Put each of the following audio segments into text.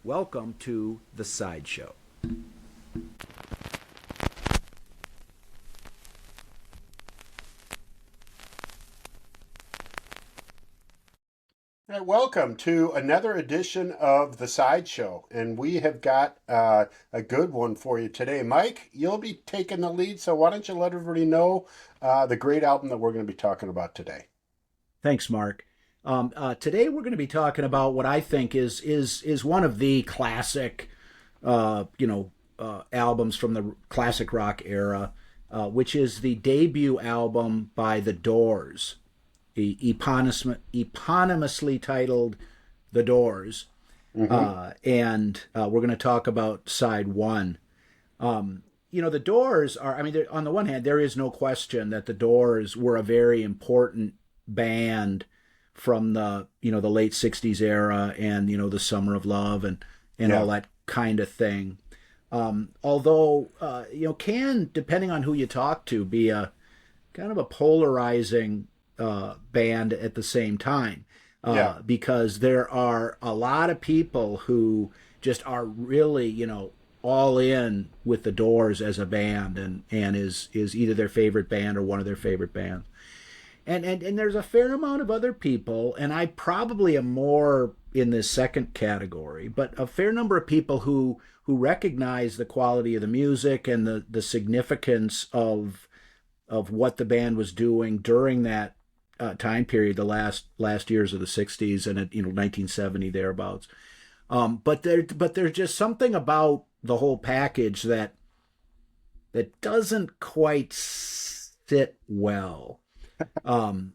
Welcome to The Sideshow. All right, welcome to another edition of The Sideshow, and we have got a good one for you today. Mike, you'll be taking the lead, so why don't you let everybody know the great album that we're going to be talking about today? Thanks, Mark. Today we're going to be talking about what I think is one of the classic, albums from the classic rock era, which is the debut album by The Doors, eponymously titled The Doors, Hmm. and we're going to talk about side one. The Doors are, on the one hand, there is no question that the Doors were a very important band from the late 60s era and, the Summer of Love and all Yeah. that kind of thing. Although, can, depending on who you talk to, be a kind of a polarizing band at the same time, Yeah. because there are a lot of people who just are really, all in with the Doors as a band, and is either their favorite band or one of their favorite bands. And there's a fair amount of other people, and I probably am more in this second category, but a fair number of people who recognize the quality of the music and the significance of what the band was doing during that time period, the last years of the '60s and 1970 thereabouts. But there's just something about the whole package that doesn't quite sit well. And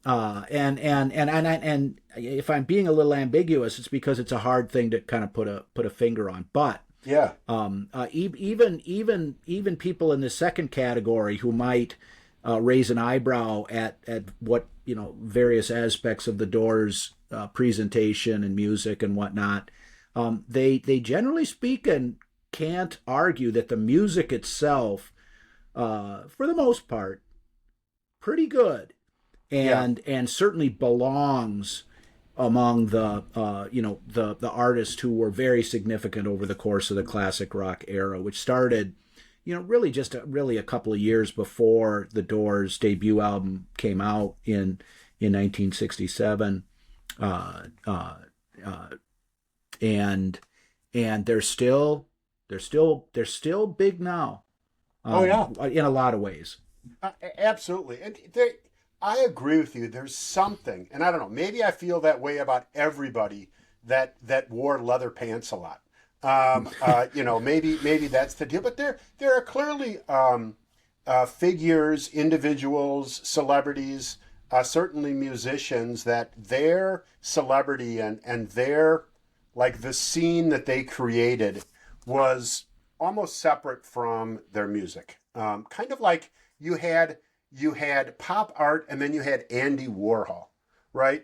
if I'm being a little ambiguous, it's because it's a hard thing to kind of put a finger on. But Yeah. even people in the second category who might raise an eyebrow at what various aspects of the Doors presentation and music and whatnot, they generally speaking can't argue that the music itself, for the most part, pretty good, Yeah. and certainly belongs among the artists who were very significant over the course of the classic rock era, which started really just really a couple of years before the Doors debut album came out in 1967, uh, uh, uh, and they're still big now, Oh, yeah. in a lot of ways. Absolutely. I agree with you. There's something, and I don't know, maybe I feel that way about everybody that wore leather pants a lot. Maybe that's the deal. But there are clearly figures, individuals, celebrities, certainly musicians that their celebrity and their like the scene that they created was almost separate from their music. Kind of like you had pop art and then you had Andy Warhol, right?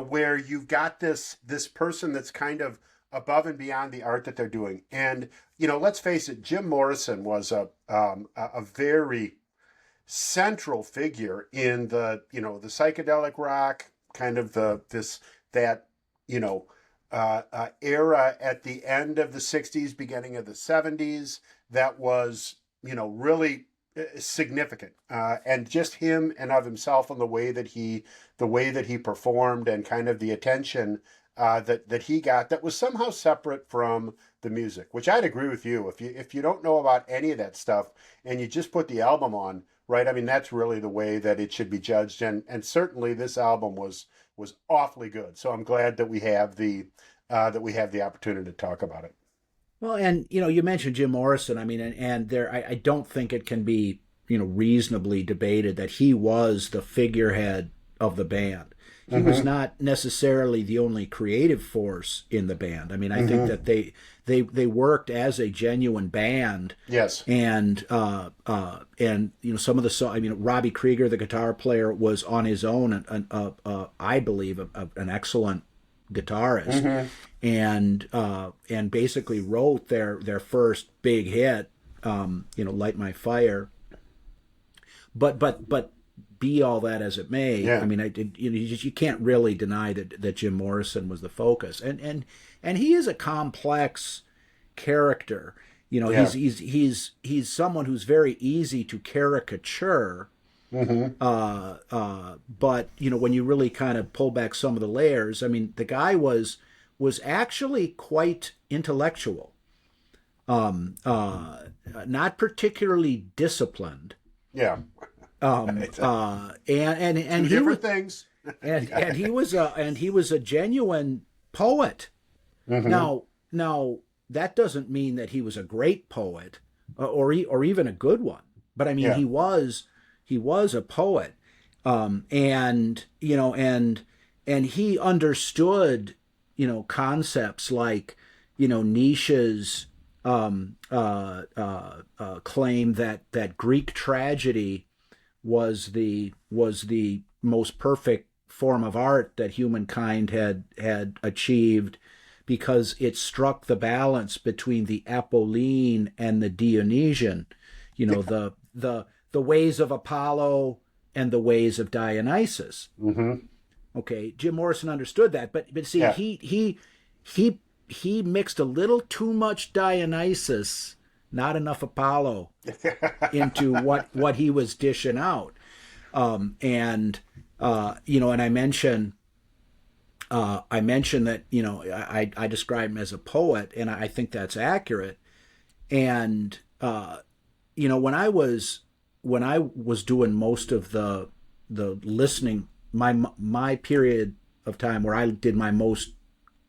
Where you've got this person that's kind of above and beyond the art that they're doing. And let's face it, Jim Morrison was a very central figure in the psychedelic rock kind of the this that you know era at the end of the 60s, beginning of the 70s, that was really significant, and just him and of himself and the way that he performed and kind of the attention that he got, that was somehow separate from the music. Which I'd agree with you. If you don't know about any of that stuff and you just put the album on, right? I mean, that's really the way that it should be judged. And certainly this album was awfully good. So I'm glad that we have the opportunity to talk about it. Well, and you mentioned Jim Morrison. I mean, and there, I don't think it can be reasonably debated that he was the figurehead of the band. He was Hmm. not necessarily the only creative force in the band. I mean, I think Hmm. that they worked as a genuine band, Yes. and some of the song. I mean, Robbie Krieger, the guitar player, was on his own, I believe, an excellent guitarist, Hmm. and basically wrote their first big hit, "Light My Fire." But be all that as it may, I Yeah. mean, you can't really deny that Jim Morrison was the focus, and he is a complex character. You know, Yeah. he's someone who's very easy to caricature. Mm-hmm. But you know, when you really kind of pull back some of the layers, I mean, the guy was actually quite intellectual, um, uh, not particularly disciplined, Yeah. and Two he was different things. and he was a genuine poet. Mm-hmm. Now that doesn't mean that he was a great poet, or even a good one. But I mean, Yeah. he was a poet, and you know, and he understood, you know, concepts like, you know, Nietzsche's claim that Greek tragedy was the most perfect form of art that humankind had achieved, because it struck the balance between the Apolline and the Dionysian, you know, the ways of Apollo and the ways of Dionysus. Mm-hmm. Okay, Jim Morrison understood that, but see, Yeah. he mixed a little too much Dionysus, not enough Apollo, into what he was dishing out. And you know, and I mentioned that, you know, I describe him as a poet, and I think that's accurate. And you know, when I was doing most of the listening, my period of time where I did my most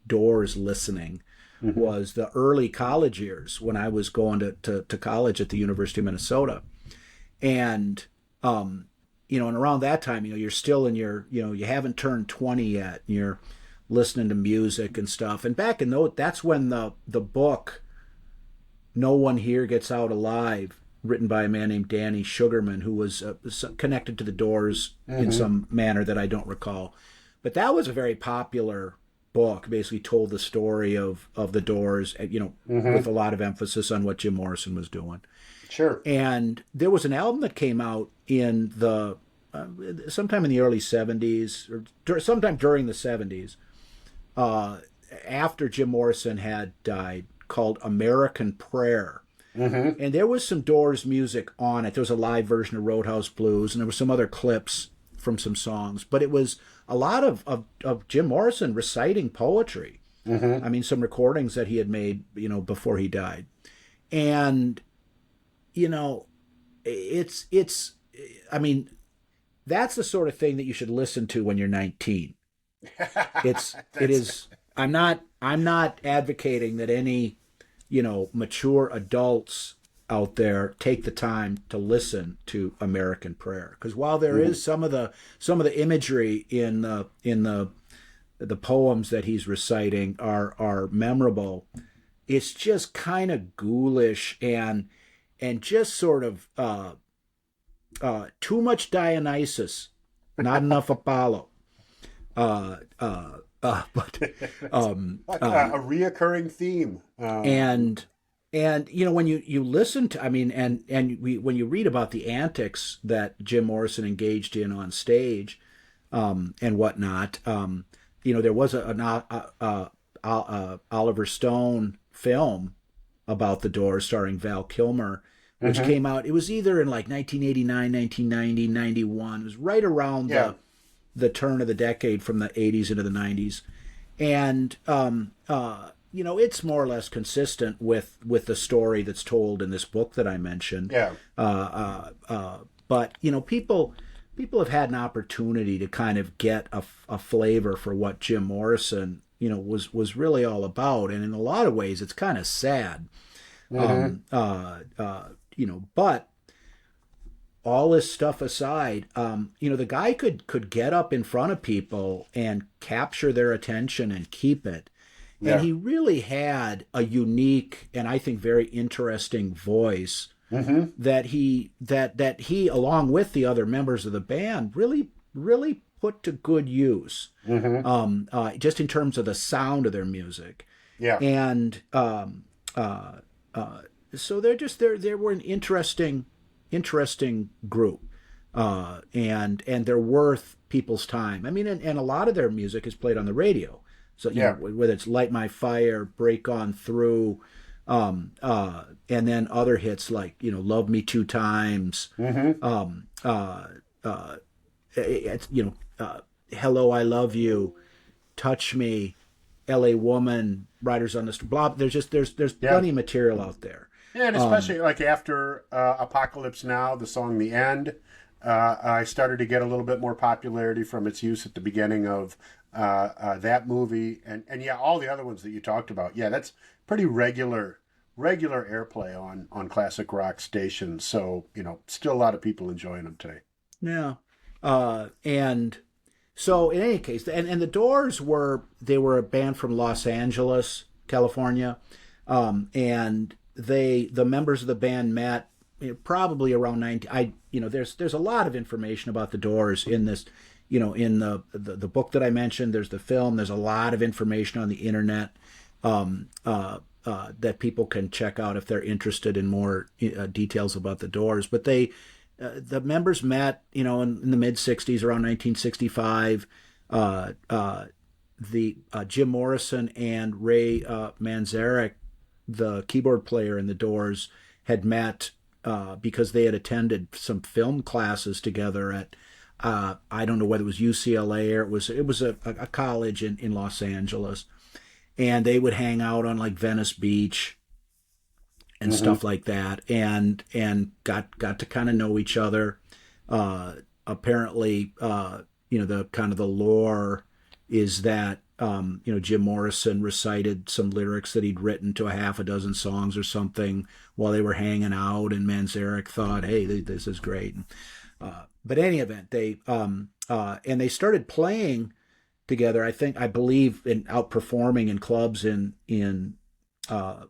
Doors listening Mm-hmm. was the early college years, when I was going to college at the University of Minnesota. And you know, and around that time, you know, you're still in your, you know, you haven't turned 20 yet, and you're listening to music and stuff. And back in those, that's when the book No One Here Gets Out Alive, written by a man named Danny Sugarman, who was connected to the Doors in Mm-hmm. some manner that I don't recall. But that was a very popular book. Basically, told the story of the Doors, you know, with Mm-hmm. a lot of emphasis on what Jim Morrison was doing. Sure. And there was an album that came out in the sometime in the early '70s, or sometime during the '70s, uh, after Jim Morrison had died, called American Prayer. Mm-hmm. And there was some Doors music on it. There was a live version of Roadhouse Blues, and there were some other clips from some songs. But it was a lot of Jim Morrison reciting poetry. Mm-hmm. I mean, some recordings that he had made, you know, before he died. And, you know, it's I mean, that's the sort of thing that you should listen to when you're 19. It That's is. I'm not advocating that any, you know, mature adults out there take the time to listen to American Prayer, because while there Mhm. is some of the imagery in the poems that he's reciting are memorable, it's just kind of ghoulish and just sort of too much Dionysus, not enough Apollo. Uh, uh, but a reoccurring theme. and you know, when you listen to, I mean, when you read about the antics that Jim Morrison engaged in on stage, and whatnot, you know, there was a Oliver Stone film about the Doors starring Val Kilmer, which Mm-hmm. came out. It was either in like 1989, 1990, 91. It was right around Yeah. the turn of the decade, from the 80s into the 90s. And you know, it's more or less consistent with the story that's told in this book that I mentioned. Yeah. But you know, people have had an opportunity to kind of get a flavor for what Jim Morrison, you know, was really all about, and in a lot of ways, it's kind of sad. Mm-hmm. You know, but all this stuff aside, you know, the guy could get up in front of people and capture their attention and keep it. And Yeah. he really had a unique and I think very interesting voice Mm-hmm. that he along with the other members of the band really put to good use, Mm-hmm. just in terms of the sound of their music. Yeah. And so they were an interesting group, and they're worth people's time. I mean, and a lot of their music is played on the radio, So Yeah. whether it's Light My Fire, Break On Through, and then other hits like Love Me Two Times, Mm-hmm. um, uh, uh, it's, Hello I Love You, Touch Me, L.A. Woman, Riders on the Storm. Blah. There's Yeah. plenty of material out there. Yeah, and Um, especially like after Apocalypse Now, the song "The End," I started to get a little bit more popularity from its use at the beginning of that movie, and yeah, all the other ones that you talked about. Yeah, that's pretty regular airplay on classic rock stations. So still a lot of people enjoying them today. yeah. And so in any case, and the Doors were a band from Los Angeles, California, and the members of the band met probably around 19. There's a lot of information about the Doors in this, in the book that I mentioned. There's the film. There's a lot of information on the internet. That people can check out if they're interested in more details about the Doors. But the members met, in the mid '60s, around 1965. The Jim Morrison and Ray Manzarek, the keyboard player in the Doors, had met because they had attended some film classes together at I don't know whether it was UCLA or it was a college in Los Angeles, and they would hang out on like Venice Beach and Mm-hmm. stuff like that, and got to kind of know each other. Apparently, the kind of the lore is that Jim Morrison recited some lyrics that he'd written to a half a dozen songs or something while they were hanging out, and Manzarek thought, "Hey, this is great." But in any event, they started playing together. I believe in outperforming in clubs in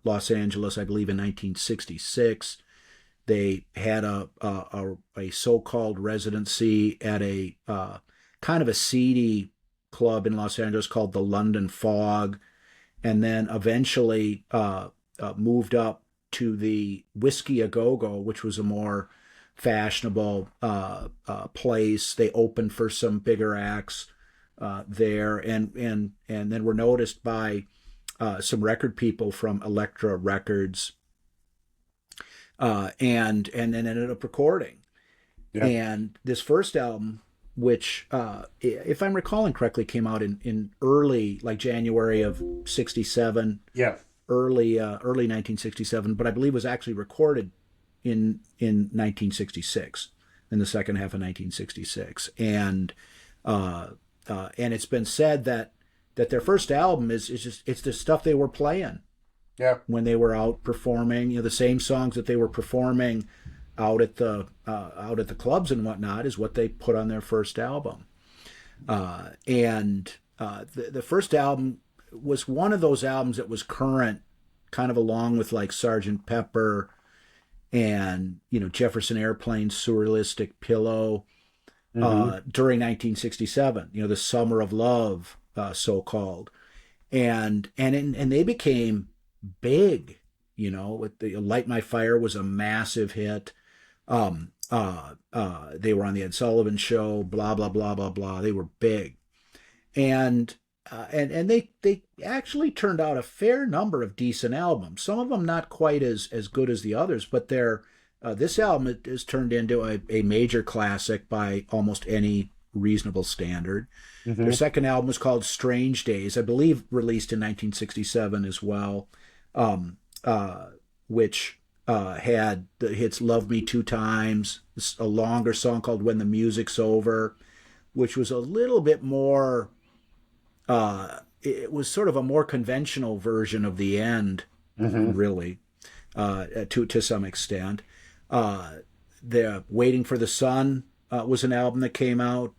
Los Angeles. I believe in 1966, they had a so-called residency at a kind of a seedy club in Los Angeles called the London Fog, and then eventually moved up to the Whiskey A Go Go, which was a more fashionable place. They opened for some bigger acts there, and then were noticed by some record people from Elektra Records, and then ended up recording. Yeah. And this first album, which, if I'm recalling correctly, came out in early, like January of '67, Yeah. early 1967, but I believe was actually recorded in 1966, in the second half of 1966, and it's been said that their first album is just it's the stuff they were playing Yeah. when they were out performing. The same songs that they were performing out at the clubs and whatnot is what they put on their first album. The first album was one of those albums that was current, kind of along with like Sgt. Pepper and Jefferson Airplane's Surrealistic Pillow Mm-hmm. during 1967. The Summer of Love, so called, and they became big. With the Light My Fire was a massive hit. They were on the Ed Sullivan Show. Blah blah blah blah blah. They were big, and they actually turned out a fair number of decent albums. Some of them not quite as good as the others, but this album is turned into a major classic by almost any reasonable standard. Mm-hmm. Their second album was called Strange Days, I believe released in 1967 as well, which had the hits Love Me Two Times, a longer song called When the Music's Over, which was a little bit more, it was sort of a more conventional version of The End, Mm-hmm. really, to some extent. The Waiting for the Sun was an album that came out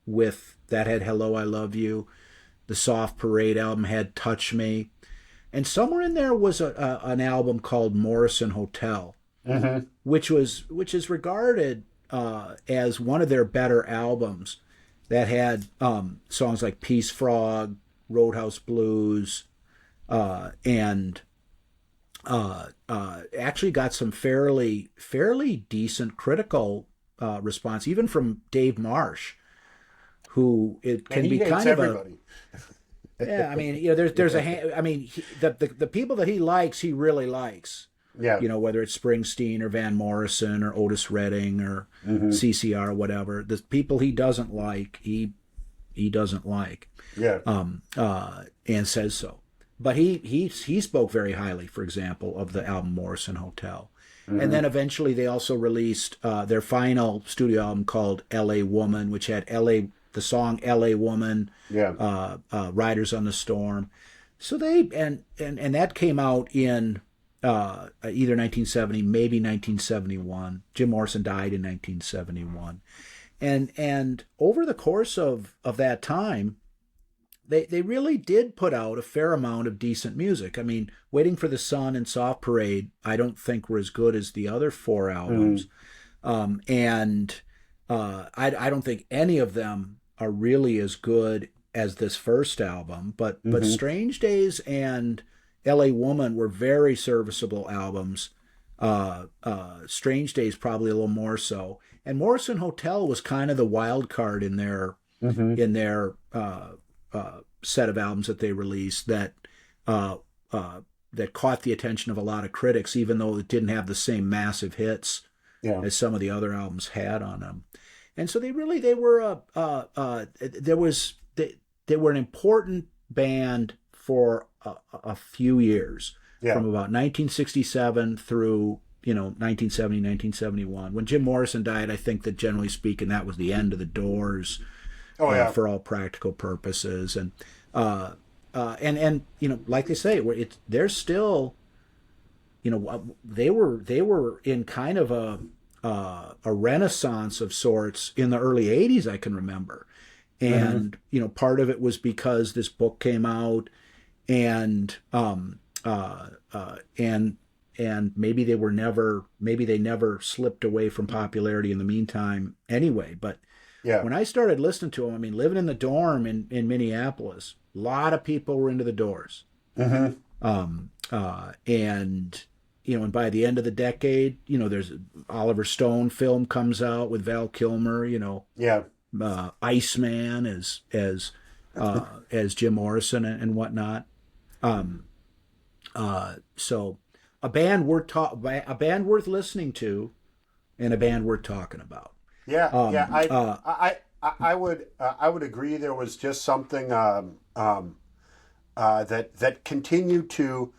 with that had Hello I Love You. The Soft Parade album had Touch Me, and somewhere in there was an album called Morrison Hotel, Mm-hmm. which is regarded as one of their better albums. That had songs like Peace Frog, Roadhouse Blues, and actually got some fairly decent critical response, even from Dave Marsh, who it And can he be hates kind of everybody. Yeah, I mean, there's I mean, the people that he likes, he really likes. Yeah. Whether it's Springsteen or Van Morrison or Otis Redding or Hmm. CCR or whatever. The people he doesn't like, he doesn't like, Yeah. and says so. But he spoke very highly, for example, of the album Morrison Hotel. And Hmm. then eventually they also released their final studio album called L.A. Woman, which had the song L.A. Woman, Yeah. Riders on the Storm. So they and that came out in either 1970, maybe 1971. Jim Morrison died in 1971, and over the course of that time, they really did put out a fair amount of decent music. I mean, Waiting for the Sun and Soft Parade, I don't think were as good as the other four albums, and I don't think any of them are really as good as this first album. But Hmm. Strange Days and L.A. Woman were very serviceable albums. Strange Days probably a little more so, and Morrison Hotel was kind of the wild card in their Hmm. in their set of albums that they released uh, that caught the attention of a lot of critics, even though it didn't have the same massive hits Yeah. as some of the other albums had on them. And so they were they were an important band for a few years, Yeah. from about 1967 through 1970, 1971. When Jim Morrison died, I think that generally speaking, that was the end of the Doors, Oh yeah. for all practical purposes. And like they say, they're still, they were in kind of a renaissance of sorts in the early '80s. I can remember, Hmm. and part of it was because this book came out, and and maybe they never slipped away from popularity in the meantime anyway. But Yeah. when I started listening to them, I mean, living in the dorm in Minneapolis, a lot of people were into the Doors. Hmm. And and by the end of the decade, there's Oliver Stone film comes out with Val Kilmer, Yeah. Iceman as Jim Morrison and whatnot. So a band worth listening to, and a band worth talking about. Yeah. Yeah. Um, uh, I would agree. There was just something that continued to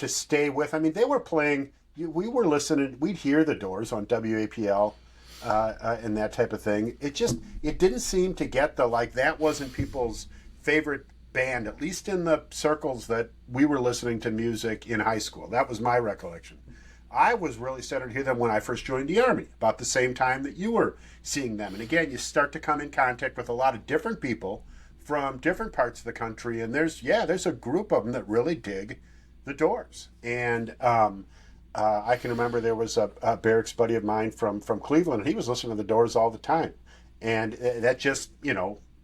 stay with. I mean, they were playing. We were listening. We'd hear the Doors on WAPL, and that type of thing. It didn't seem to get the, like, that wasn't people's favorite band, at least in the circles that we were listening to music in high school. That was my recollection. I was really started to hear them when I first joined the Army, about the same time that you were seeing them. And again, you start to come in contact with a lot of different people from different parts of the country, and there's a group of them that really dig the Doors. And I can remember there was a barracks buddy of mine from Cleveland, and he was listening to the Doors all the time, and that just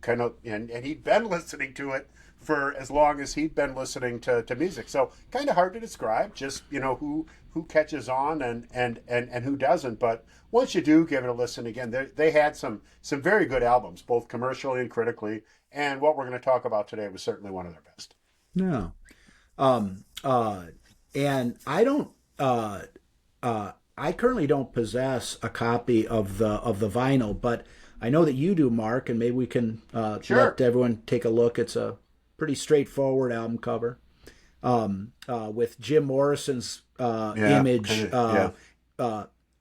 kind of, and he'd been listening to it for as long as he'd been listening to music. So kind of hard to describe, just who catches on and who doesn't. But once you do give it a listen again, they had some very good albums, both commercially and critically. And what we're going to talk about today was certainly one of their best. no. Um, uh, and I currently don't possess a copy of the vinyl, but I know that you do, Mark, and maybe we can Sure. let everyone take a look. It's a pretty straightforward album cover, with Jim Morrison's Yeah. image Yeah.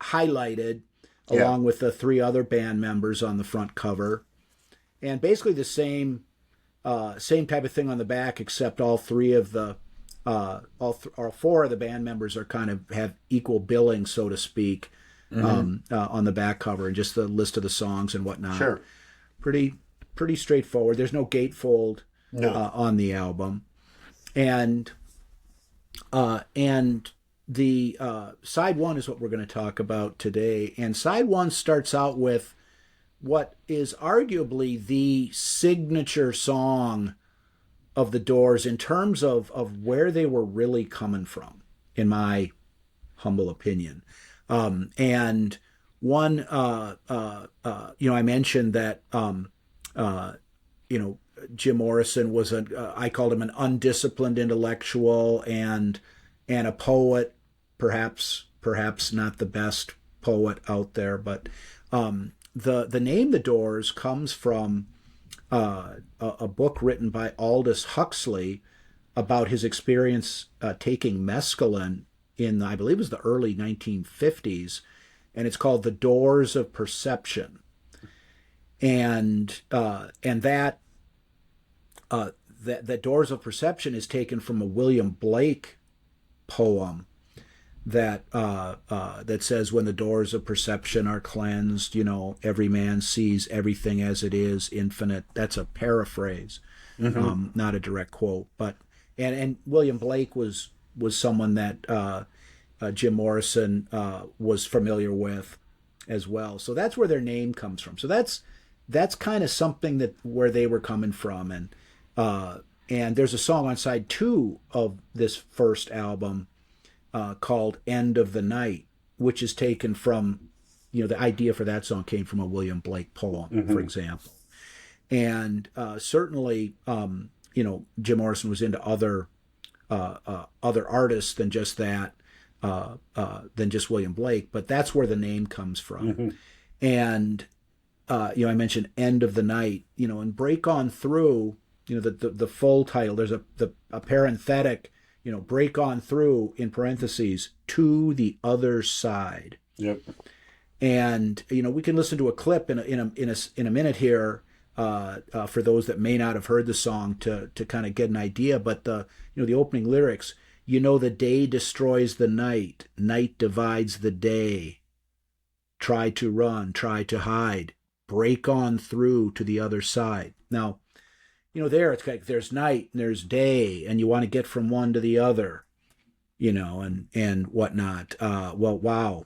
highlighted, Yeah. along with the three other band members on the front cover, and basically the same type of thing on the back, except all three of the all four of the band members are kind of have equal billing, so to speak, Hmm. on the back cover, and just the list of the songs and whatnot. Sure. Pretty straightforward. There's no gatefold No. on the album, and the side one is what we're going to talk about today. And side one starts out with what is arguably the signature song of the Doors in terms of where they were really coming from, in my humble opinion. And one, I mentioned that, Jim Morrison was I called him an undisciplined intellectual and a poet, perhaps not the best poet out there, but the name The Doors comes from a book written by Aldous Huxley about his experience taking mescaline in, I believe it was the early 1950s, and it's called The Doors of Perception. And that Doors of Perception is taken from a William Blake poem that says, when the doors of perception are cleansed, every man sees everything as it is, infinite. That's a paraphrase, not a direct quote. But and William Blake was someone that Jim Morrison was familiar with as well. So that's where their name comes from. So that's kind of something where they were coming from. And there's a song on side 2 of this first album called End of the Night, which is taken from, the idea for that song came from a William Blake poem, for example. And certainly, Jim Morrison was into other artists than just that, than just William Blake, but that's where the name comes from. And, I mentioned End of the Night, and Break On Through, the full title, there's a parenthetic, break on through in parentheses to the other side. Yep. And we can listen to a clip in a minute here for those that may not have heard the song to kind of get an idea. But the opening lyrics, the day destroys the night, night divides the day. Try to run, try to hide, break on through to the other side. Now, there it's like there's night and there's day, and you want to get from one to the other, and whatnot. Well, wow,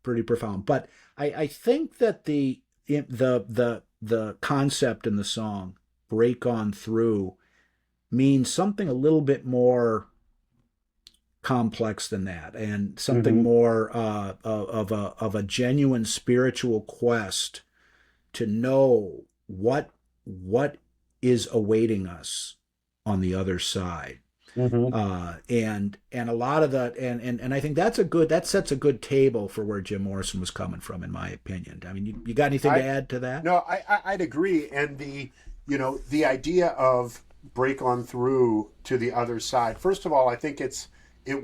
pretty profound. But I think that the concept in the song "Break On Through" means something a little bit more complex than that, and something more of a genuine spiritual quest to know what is awaiting us on the other side. And a lot of that, and I think that sets a good table for where Jim Morrison was coming from, in my opinion. I mean, you got anything to add to that? No, I'd agree. And the idea of break on through to the other side. First of all, I think it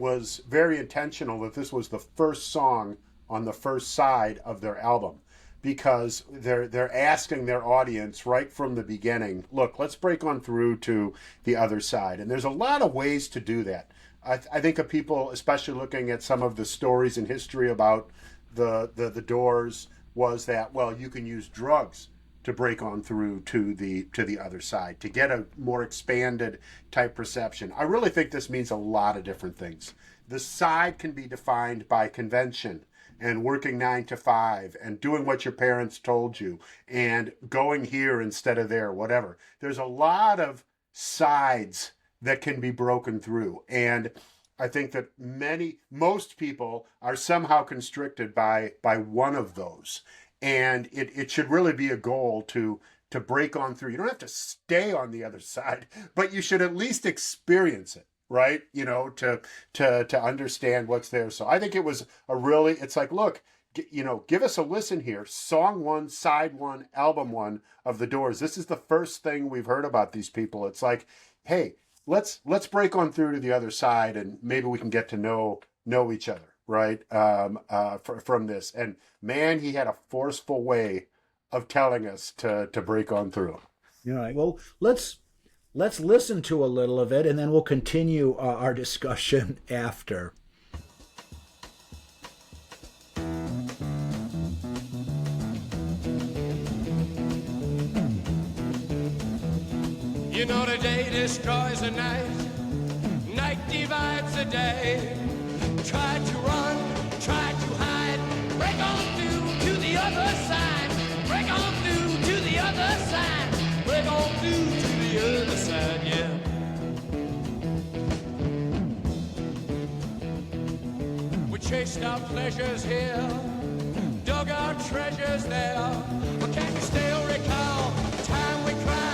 was very intentional that this was the first song on the first side of their album, because they're asking their audience right from the beginning, look, let's break on through to the other side. And there's a lot of ways to do that. I think of people, especially looking at some of the stories in history about the Doors, was that, well, you can use drugs to break on through to the other side, to get a more expanded type perception. I really think this means a lot of different things. The side can be defined by convention and working 9 to 5 and doing what your parents told you and going here instead of there, whatever. There's a lot of sides that can be broken through. And I think that most people are somehow constricted by one of those. And it should really be a goal to break on through. You don't have to stay on the other side, but you should at least experience it. Right, to understand what's there. So I think it was it's like, look, give us a listen here. Song 1, side 1, album 1 of the Doors. This is the first thing we've heard about these people. It's like, hey, let's break on through to the other side, and maybe we can get to know each other, right? From this. And man, he had a forceful way of telling us to break on through. All right. Well, Let's listen to a little of it, and then we'll continue our discussion after. The day destroys the night, night divides the day. Try to run, try to hide, break on through to the other side, break on through to the other side, break on through to the other side, yeah. We chased our pleasures here, dug our treasures there. But can you still recall the time we cried?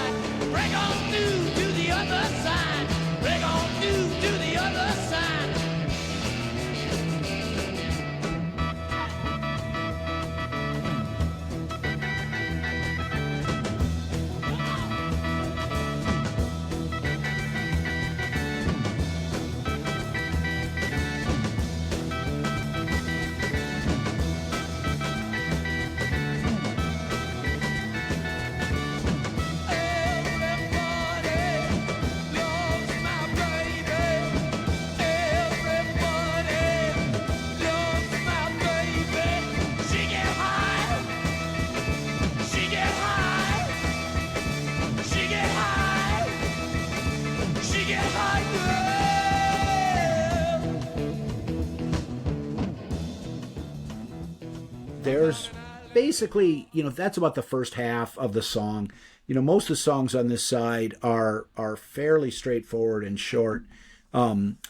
there's basically, that's about the first half of the song. Most of the songs on this side are fairly straightforward and short. But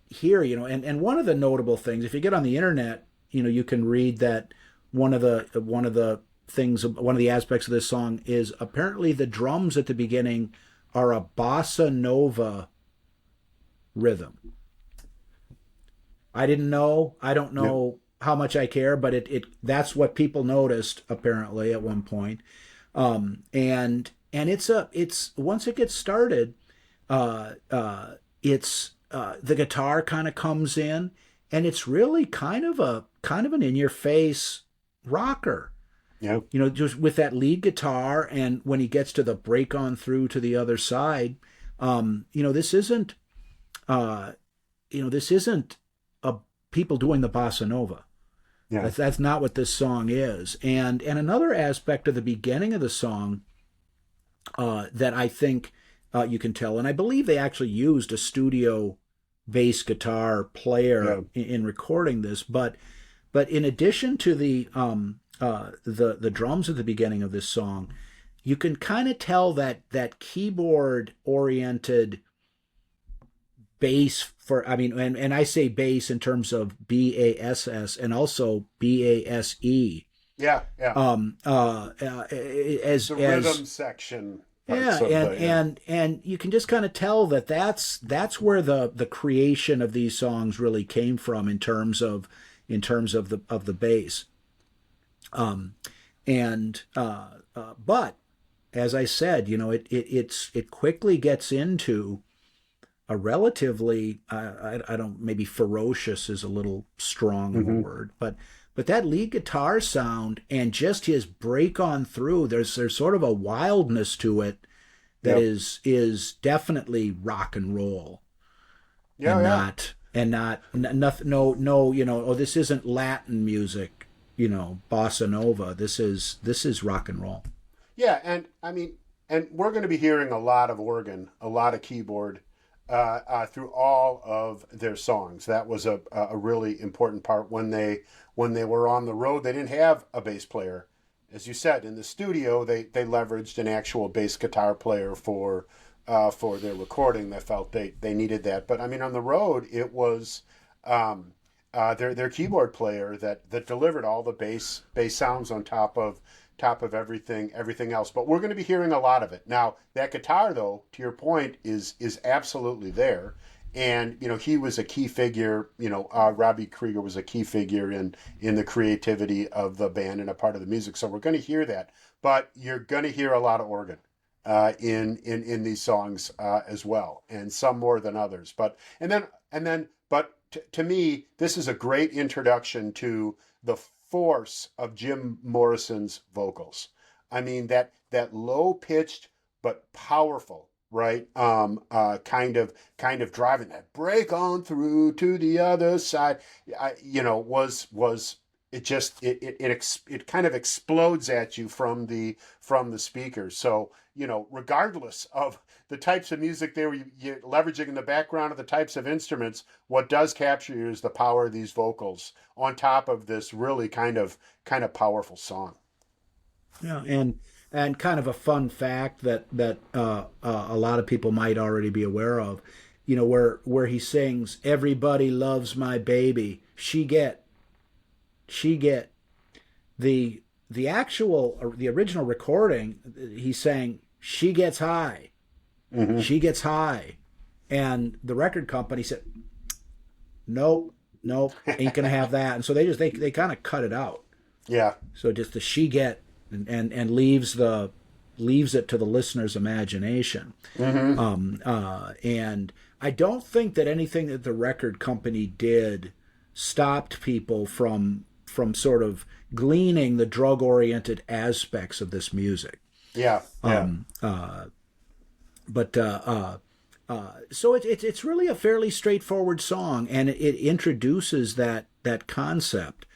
here, and one of the notable things, if you get on the internet, you can read that one of the aspects of this song is apparently the drums at the beginning are a bossa nova rhythm. I didn't know. I don't know how much I care, but it that's what people noticed apparently at one point. And it's once it gets started, it's the guitar kind of comes in, and it's really kind of an in-your-face rocker. Yeah. Just with that lead guitar, and when he gets to the break on through to the other side, this isn't people doing the bossa nova. Yeah. That's not what this song is. And another aspect of the beginning of the song that I think you can tell, and I believe they actually used a studio bass guitar player in recording this, but in addition to the drums at the beginning of this song, you can kind of tell that keyboard oriented bass and I say bass in terms of BASS and also BASE. Yeah. As rhythm section. And you can just kind of tell that's where the creation of these songs really came from in terms of the bass. But as I said, it quickly gets into a relatively maybe ferocious is a little strong of a word, but that lead guitar sound and just his break on through, there's sort of a wildness to it that is definitely rock and roll. Not this isn't Latin music, bossa nova. This is rock and roll. Yeah, and we're going to be hearing a lot of organ, a lot of keyboard through all of their songs. That was a really important part. When they were on the road, they didn't have a bass player. As you said, in the studio, they leveraged an actual bass guitar player for their recording. They felt they needed that. But on the road, it was their keyboard player that delivered all the bass sounds on top of everything else. But we're going to be hearing a lot of it. Now, that guitar, though, to your point, is absolutely there. And, he was a key figure, Robbie Krieger was a key figure in the creativity of the band and a part of the music. So we're going to hear that. But you're going to hear a lot of organ in these songs as well, and some more than others. But to me, this is a great introduction to the force of Jim Morrison's vocals. That low pitched but powerful, right? Kind of driving that break on through to the other side. Was it just it kind of explodes at you from the speakers. So regardless of the types of music they were leveraging in the background of the types of instruments, what does capture you is the power of these vocals on top of this really kind of powerful song. Yeah, and kind of a fun fact that a lot of people might already be aware of, where he sings, "Everybody loves my baby, she get." The original recording, he sang, "She gets high." Mm-hmm. She gets high. And the record company said, nope, ain't gonna have that. And so they kind of cut it out. Yeah. So just the "she get" and leaves it to the listener's imagination. Mm-hmm. And I don't think that anything that the record company did stopped people from sort of gleaning the drug-oriented aspects of this music. Yeah. So it's really a fairly straightforward song, and it introduces that concept,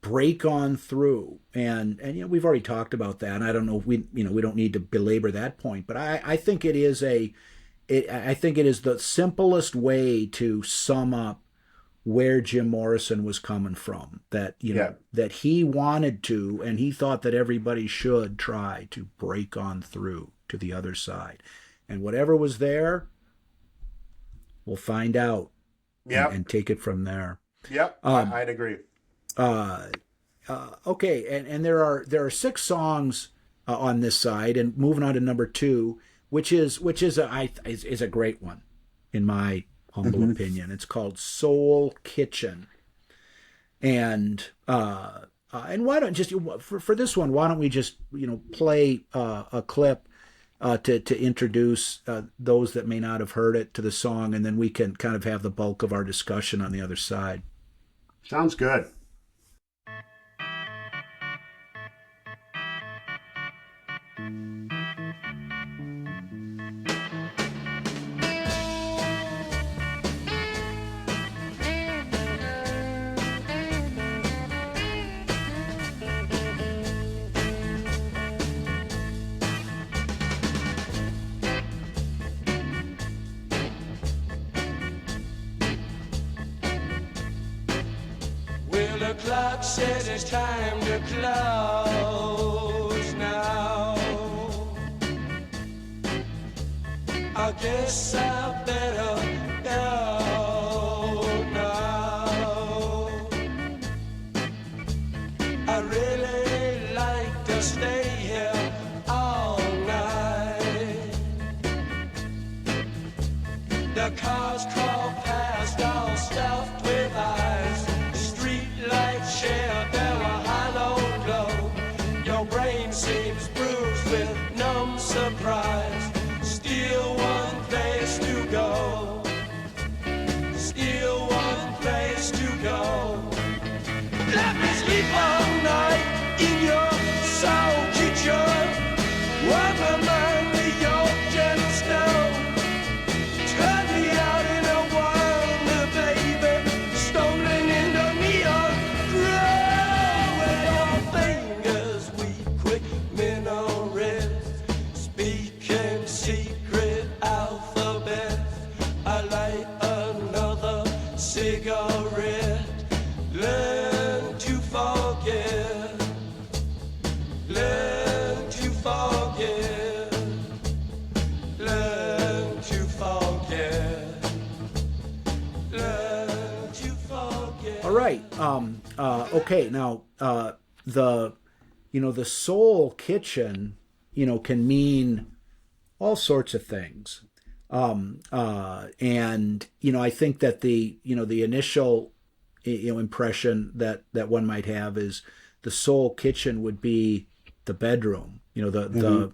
break on through, and we've already talked about that. And I don't know if we don't need to belabor that point, but I think it is the simplest way to sum up where Jim Morrison was coming from, that Yeah. that he wanted to, and he thought that everybody should try to break on through to the other side, and whatever was there, we'll find out, Yep. and take it from there. Yep. I'd agree. Okay, and there are 6 songs on this side, and moving on to number 2, which is a great one, in my humble opinion. It's called Soul Kitchen, and why don't just for this one, why don't we just play a clip to introduce those that may not have heard it to the song, and then we can kind of have the bulk of our discussion on the other side. Sounds good. Well, the clock says it's time to close now. I guess I better go now. I really like to stay here all night. The cars crawl past all stuffed with eyes. Street lights share their hollow glow. Your brain seems bruised with numb surprise. Still one place to go. Still one place to go. Let me sleep all night in your soul kitchen. Warm my mind with your gentle stone. Turn me out in a wonder, baby. Stumbling in the neon glow. With your fingers, we quick minarets. Speaking secret alphabets. I light another cigarette. Learn to forget. Learn to forget. Learn to forget. Learn to forget. All right. Okay. Now, the Soul Kitchen, can mean all sorts of things. And I think that the initial, impression that one might have is the Soul Kitchen would be the bedroom, the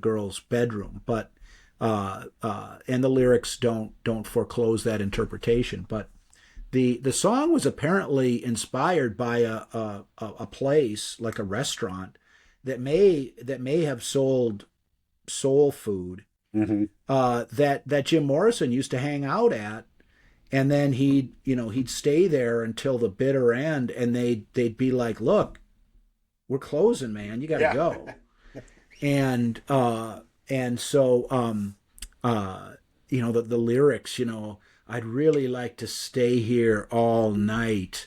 girl's bedroom. But and the lyrics don't foreclose that interpretation. But the song was apparently inspired by a place, like a restaurant, that may have sold soul food, that Jim Morrison used to hang out at, and then he'd stay there until the bitter end, and they'd be like, "Look, we're closing, man. You got to go." And so the lyrics, I'd really like to stay here all night.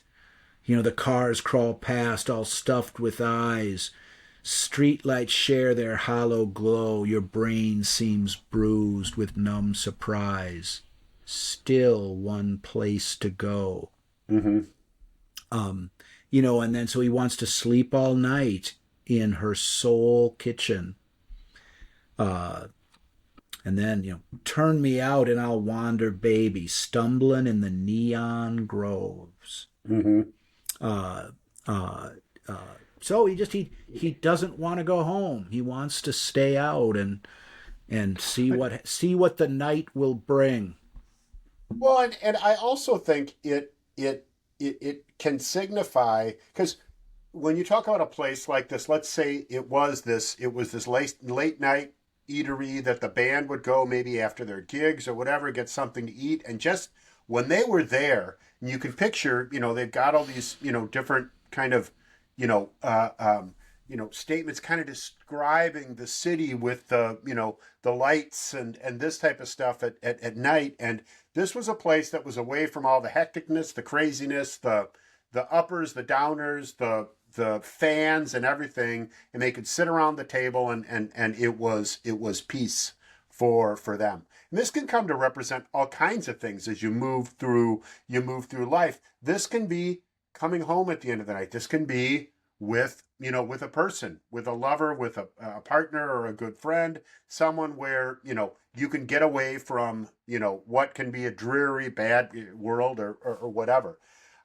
The cars crawl past all stuffed with eyes. Streetlights share their hollow glow. Your brain seems bruised with numb surprise. Still one place to go. And then so he wants to sleep all night in her soul kitchen. And then, turn me out and I'll wander, baby, stumbling in the neon groves. So he doesn't want to go home. He wants to stay out and see what the night will bring. Well, and I also think it can signify, because when you talk about a place like this, let's say it was this late night eatery that the band would go maybe after their gigs or whatever, get something to eat, and just when they were there, and you can picture, they've got all these, different kind of, statements kind of describing the city with the lights and this type of stuff at night. And this was a place that was away from all the hecticness, the craziness, the uppers, the downers, the fans and everything, and they could sit around the table and it was peace for them. And this can come to represent all kinds of things as you move through life. This can be coming home at the end of the night. This can be with a person, with a lover, with a partner or a good friend, someone where you can get away from what can be a dreary, bad world or whatever.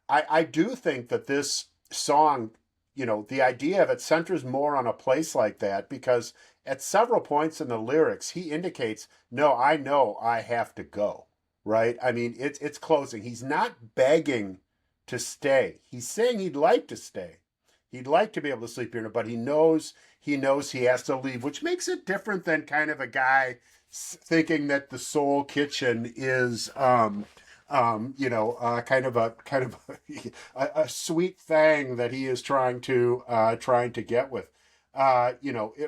I do think that this song, the idea of it centers more on a place like that, because at several points in the lyrics, he indicates, no, I know I have to go, right? I mean, it's closing. He's not begging to stay. He's saying he'd like to stay. He'd like to be able to sleep here, but he knows he has to leave, which makes it different than kind of a guy thinking that the soul kitchen is, kind of a sweet thing that he is trying to get with.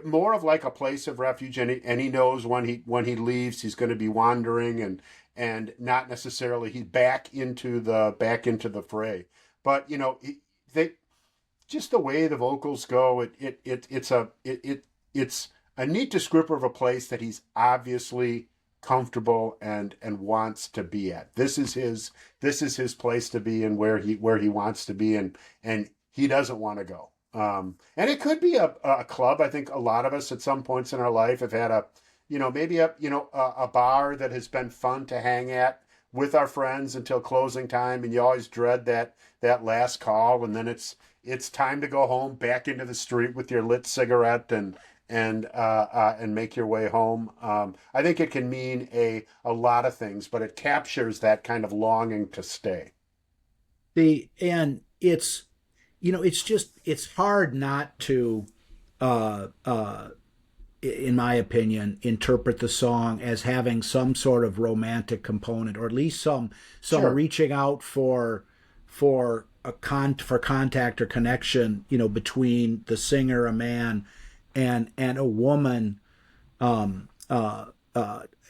More of like a place of refuge, and he knows when he leaves, he's going to be wandering and not necessarily he's back into the fray. But they just the way the vocals go, it's a neat descriptor of a place that he's obviously comfortable and wants to be at. This is his place to be and where he wants to be, and he doesn't want to go. And it could be a club. I think a lot of us at some points in our life have had maybe a bar that has been fun to hang at with our friends until closing time, and you always dread that last call, and then it's time to go home, back into the street with your lit cigarette and make your way home. I think it can mean a lot of things, but it captures that kind of longing to stay. And it's it's hard not to, in my opinion, interpret the song as having some sort of romantic component, or at least some Sure. reaching out for contact or connection, between the singer, a man, and a woman.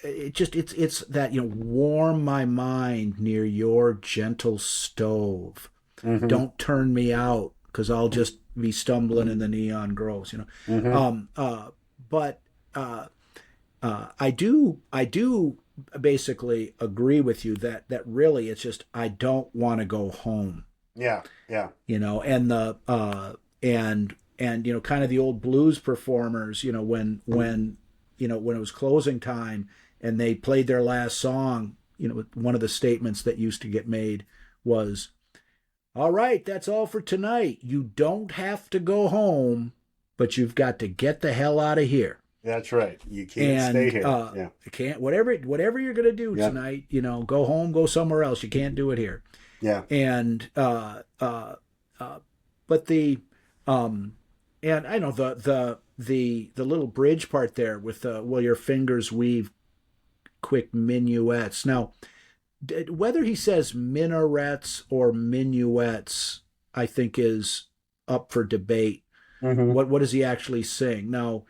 It's that, warm my mind near your gentle stove. Mm-hmm. Don't turn me out, because I'll just be stumbling in the neon groves. Mm-hmm. But I do basically agree with you that really it's just, I don't want to go home. Yeah. And kind of the old blues performers, when it was closing time and they played their last song, one of the statements that used to get made was, all right, that's all for tonight. You don't have to go home, but you've got to get the hell out of here. That's right. You can't stay here. You can't, whatever you're going to do tonight, go home, go somewhere else. You can't do it here. Yeah. And, but and I know the little bridge part there with your fingers weave quick minuets. Now, whether he says minarets or minuets, I think is up for debate. Mm-hmm. What does he actually sing? Now,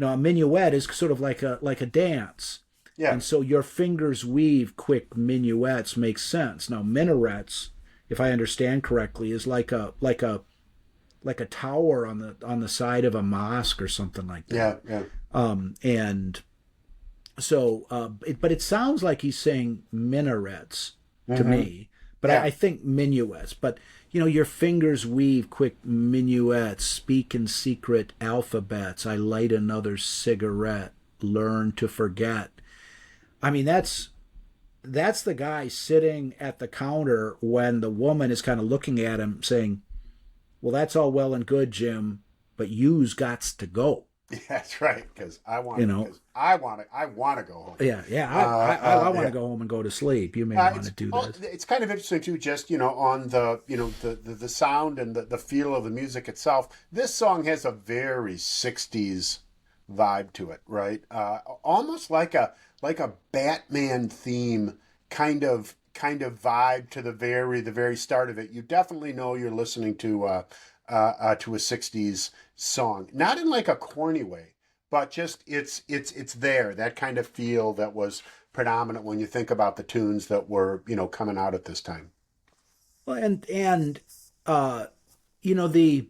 a minuet is sort of like a dance. Yeah. And so your fingers weave quick minuets makes sense. Now, minarets, if I understand correctly, is like a tower on the side of a mosque or something like that. Yeah. And so, but it sounds like he's saying minarets to me. But I think minuets. But your fingers weave quick minuets, speak in secret alphabets. I light another cigarette, learn to forget. I mean, that's the guy sitting at the counter when the woman is kind of looking at him saying, well, that's all well and good, Jim, but you's gots to go. Yeah, that's right. Because I want to go home. Yeah. I want to go home and go to sleep. You may want to do this. It's kind of interesting too, just on the sound and the feel of the music itself. This song has a very 60s vibe to it, right? Almost like a Batman theme kind of vibe to the very start of it. You definitely know you're listening to to a '60s song, not in like a corny way, but just it's there, that kind of feel that was predominant when you think about the tunes that were, coming out at this time. Well, and you know the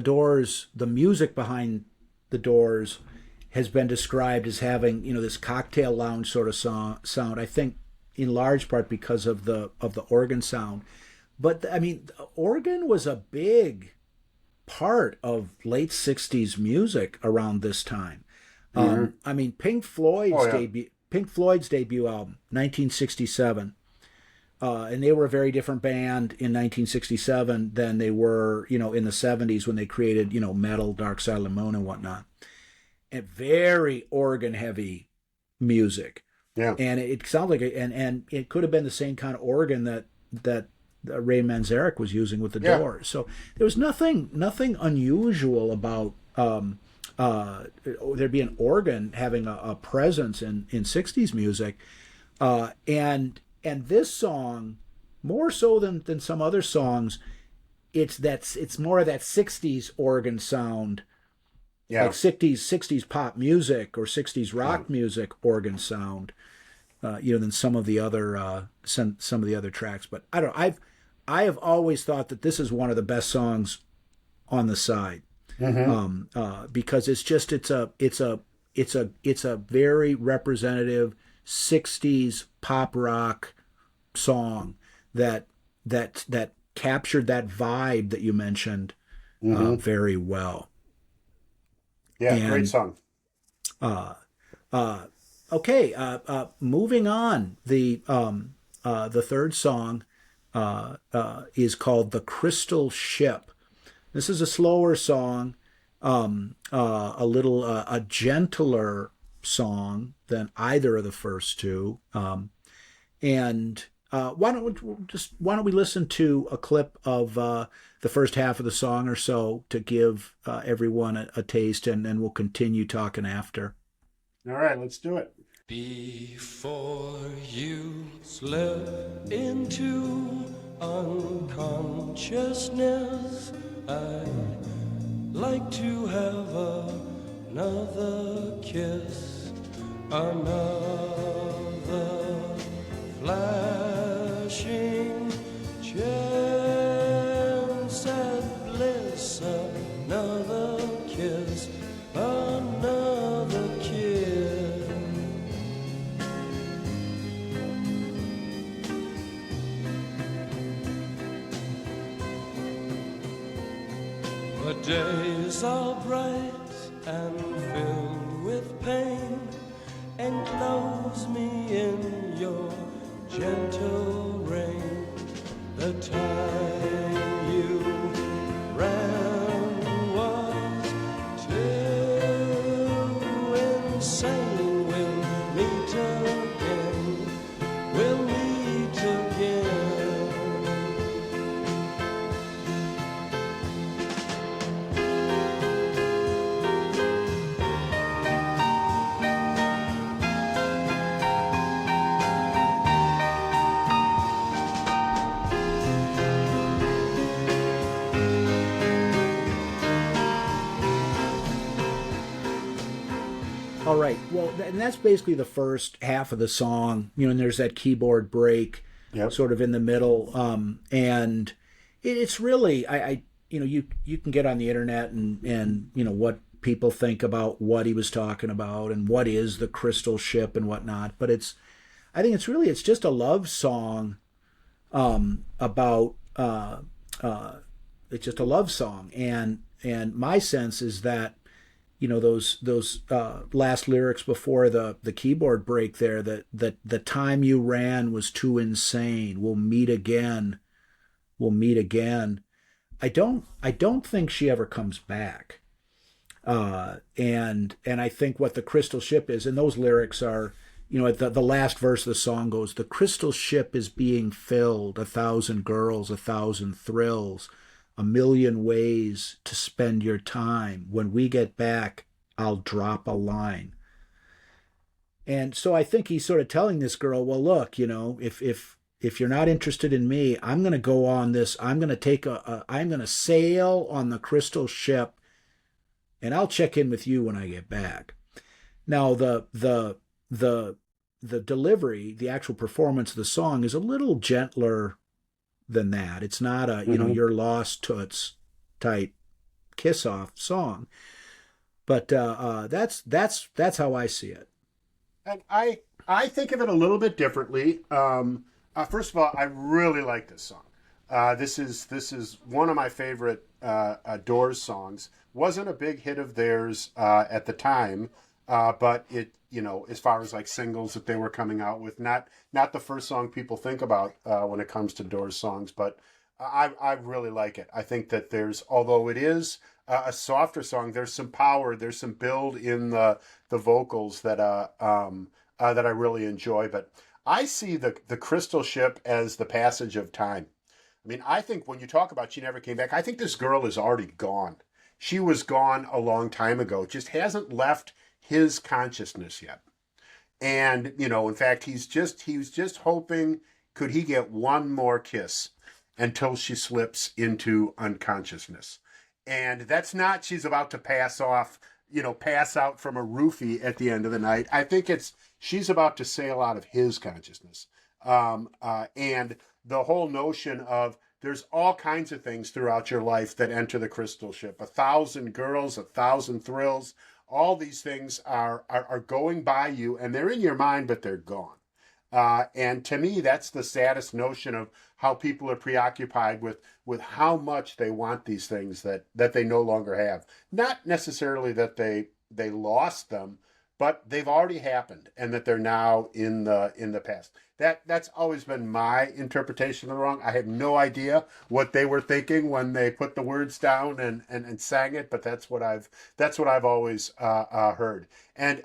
Doors, the music behind the Doors has been described as having this cocktail lounge sort of sound. I think in large part because of the organ sound, but I mean, organ was a big part of late '60s music around this time. I mean, Pink Floyd's debut album, 1967. And they were a very different band in 1967 than they were, in the '70s when they created, Metal, Dark Side of the Moon, and whatnot. And very organ-heavy music. Yeah. And it sounds like and it could have been the same kind of organ that Ray Manzarek was using with the Doors. So there was nothing unusual about there being an organ having a presence in '60s music, and this song, more so than some other songs, it's more of that '60s organ sound, like '60s pop music or '60s rock music organ sound, than some of the other tracks. But I don't know. I have always thought that this is one of the best songs on the side, because it's a very representative '60s pop rock song that captured that vibe that you mentioned very well. Yeah, great song. Okay, moving on. The third song is called "The Crystal Ship." This is a slower song, a gentler song than either of the first two. And why don't we listen to a clip of the first half of the song or so to give everyone a taste, and then we'll continue talking after. All right, let's do it. Before you slip into unconsciousness, I'd like to have another kiss, another flashing chance at bliss, another kiss, another kiss. The days are bright and filled with pain. Enclose me in your gentle rain. The time you ran was too insane. We'll meet again. We'll meet again. All right. Well, and that's basically the first half of the song, and there's that keyboard break sort of in the middle. And it's really, you can get on the internet and what people think about what he was talking about and what is the crystal ship and whatnot. But I think it's just a love song about, it's just a love song. And my sense is that, those last lyrics before the keyboard break there, that the time you ran was too insane. We'll meet again. We'll meet again. I don't think she ever comes back. And I think what the crystal ship is, and those lyrics are, at the last verse of the song goes, "The crystal ship is being filled, 1,000 girls, 1,000 thrills, a million ways to spend your time. When we get back, I'll drop a line." And so I think he's sort of telling this girl, well, look, if if you're not interested in me, I'm going to go on this. I'm going to I'm going to sail on the crystal ship, and I'll check in with you when I get back. Now, the delivery, the actual performance of the song is a little gentler than that. It's not a, you're lost toots type kiss off song. But that's how I see it. And I think of it a little bit differently. First of all, I really like this song. This is one of my favorite Doors songs. Wasn't a big hit of theirs at the time, but it, as far as like singles that they were coming out with, not the first song people think about when it comes to Doors songs, but I really like it. I think that although it is a softer song, there's some power, there's some build in the vocals that I really enjoy. But I see the crystal ship as the passage of time. I mean, I think when you talk about She Never Came Back, I think this girl is already gone. She was gone a long time ago, just hasn't left his consciousness yet. And, in fact, he was just hoping, could he get one more kiss until she slips into unconsciousness. And that's not, she's about to pass out from a roofie at the end of the night. I think she's about to sail out of his consciousness. And the whole notion of there's all kinds of things throughout your life that enter the crystal ship. 1,000 girls, 1,000 thrills. All these things are going by you, and they're in your mind, but they're gone. And to me, that's the saddest notion of how people are preoccupied with how much they want these things that they no longer have. Not necessarily that they lost them, but they've already happened, and that they're now in the past. That's always been my interpretation of the song. I have no idea what they were thinking when they put the words down and sang it, but that's what I've always heard. And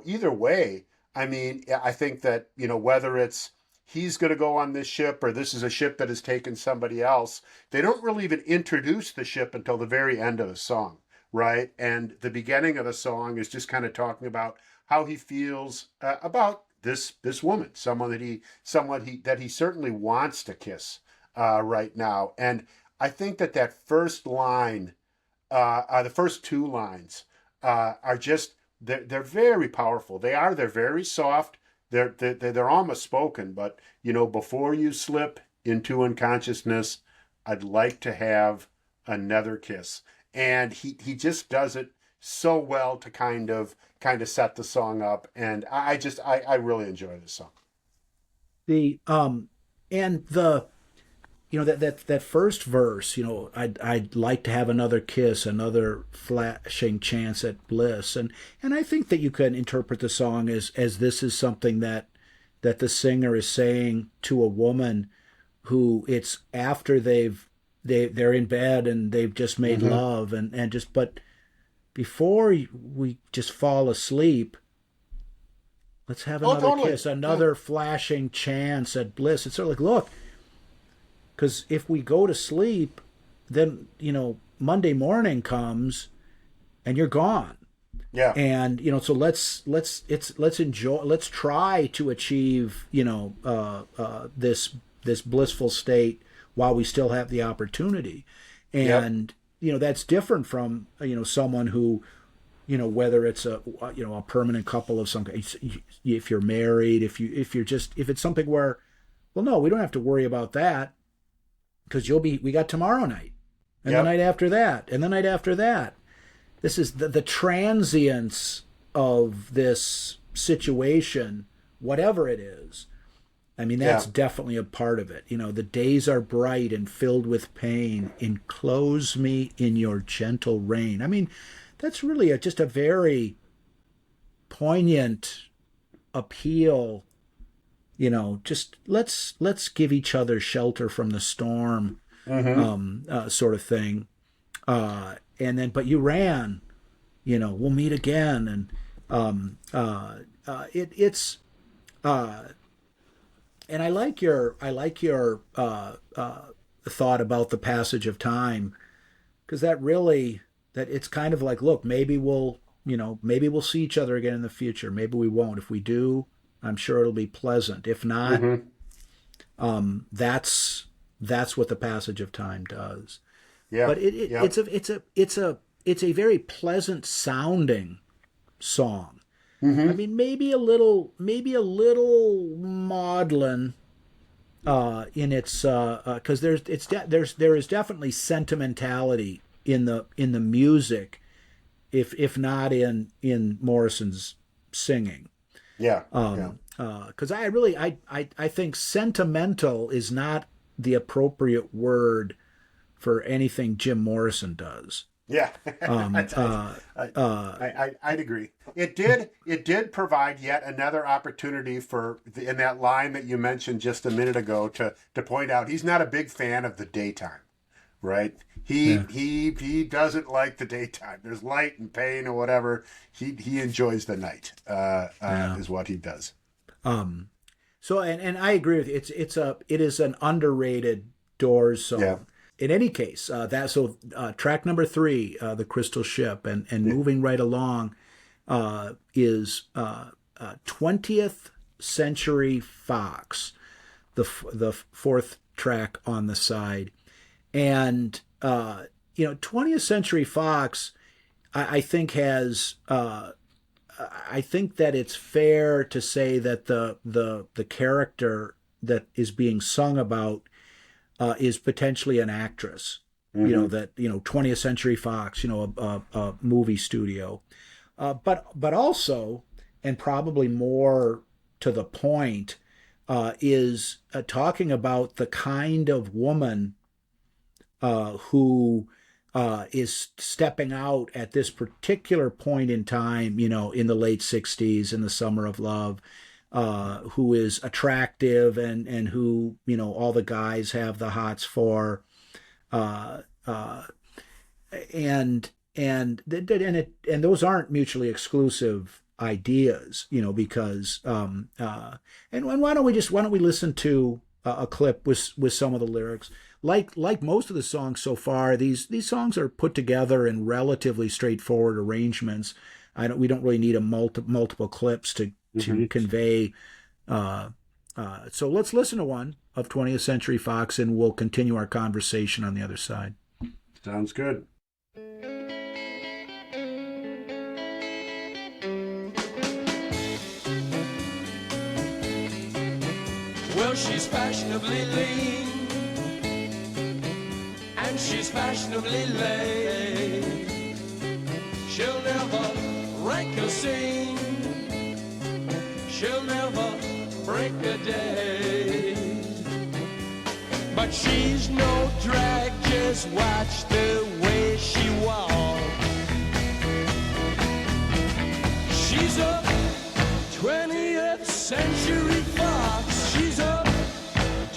either way, I mean, I think that whether it's he's going to go on this ship or this is a ship that has taken somebody else, they don't really even introduce the ship until the very end of the song, right? And the beginning of the song is just kind of talking about how he feels about this woman, someone that he certainly wants to kiss right now. And I think that first line, the first two lines are just they're very powerful. They're very soft. They're almost spoken, but before you slip into unconsciousness, I'd like to have another kiss. And he just does it so well to kind of set the song up, and I really enjoy this song. That first verse, I'd like to have another kiss, another flashing chance at bliss, and I think that you can interpret the song as this is something that the singer is saying to a woman who it's after they're in bed and they've just made love but before we just fall asleep, let's have another kiss, another flashing chance at bliss. It's sort of like, look, because if we go to sleep, then Monday morning comes and you're gone. Yeah. And so let's enjoy. Let's try to achieve this blissful state while we still have the opportunity. And that's different from someone who whether it's a permanent couple of some kind. If you're married, if it's something where, well, no, we don't have to worry about that, because we got tomorrow night and the night after that and the night after that. This is the transience of this situation, whatever it is. I mean, that's definitely a part of it. The days are bright and filled with pain. Enclose me in your gentle rain. I mean, that's really just a very poignant appeal. Just let's give each other shelter from the storm, sort of thing. And then, but you ran, we'll meet again. And it's and I like your thought about the passage of time, because that it's kind of like, look, maybe we'll see each other again in the future. Maybe we won't. If we do, I'm sure it'll be pleasant. If not, That's what the passage of time does. Yeah. But Yeah. it's a very pleasant sounding song. I mean, maybe a little maudlin in its because there is definitely sentimentality in the music, if not in Morrison's singing. Yeah. Yeah. Because I think sentimental is not the appropriate word for anything Jim Morrison does. Yeah, I'd agree. It did provide yet another opportunity for in that line that you mentioned just a minute ago to point out he's not a big fan of the daytime, right? He doesn't like the daytime. There's light and pain or whatever. He enjoys the night. Is what he does. So and I agree with you. It is an underrated Doors song. Yeah. In any case, track number 3, The Crystal Ship, and moving right along is 20th Century Fox, the fourth track on the side. And, 20th Century Fox, I think has, I think that it's fair to say that the character that is being sung about is potentially an actress. Mm-hmm. 20th Century Fox, a movie studio, but also, and probably more to the point, is talking about the kind of woman who is stepping out at this particular point in time, in the late 60s, in the summer of love. Who is attractive and who all the guys have the hots for, and those aren't mutually exclusive ideas, because and why don't we listen to a clip with some of the lyrics. Like most of the songs so far, these songs are put together in relatively straightforward arrangements. We don't really need multiple clips to convey. So let's listen to one of 20th Century Fox, and we'll continue our conversation on the other side. Sounds good. Well, she's fashionably lean, and she's fashionably late. She'll never rank a scene, she'll never break a day. But she's no drag, just watch the way she walks. She's a 20th Century Fox. She's a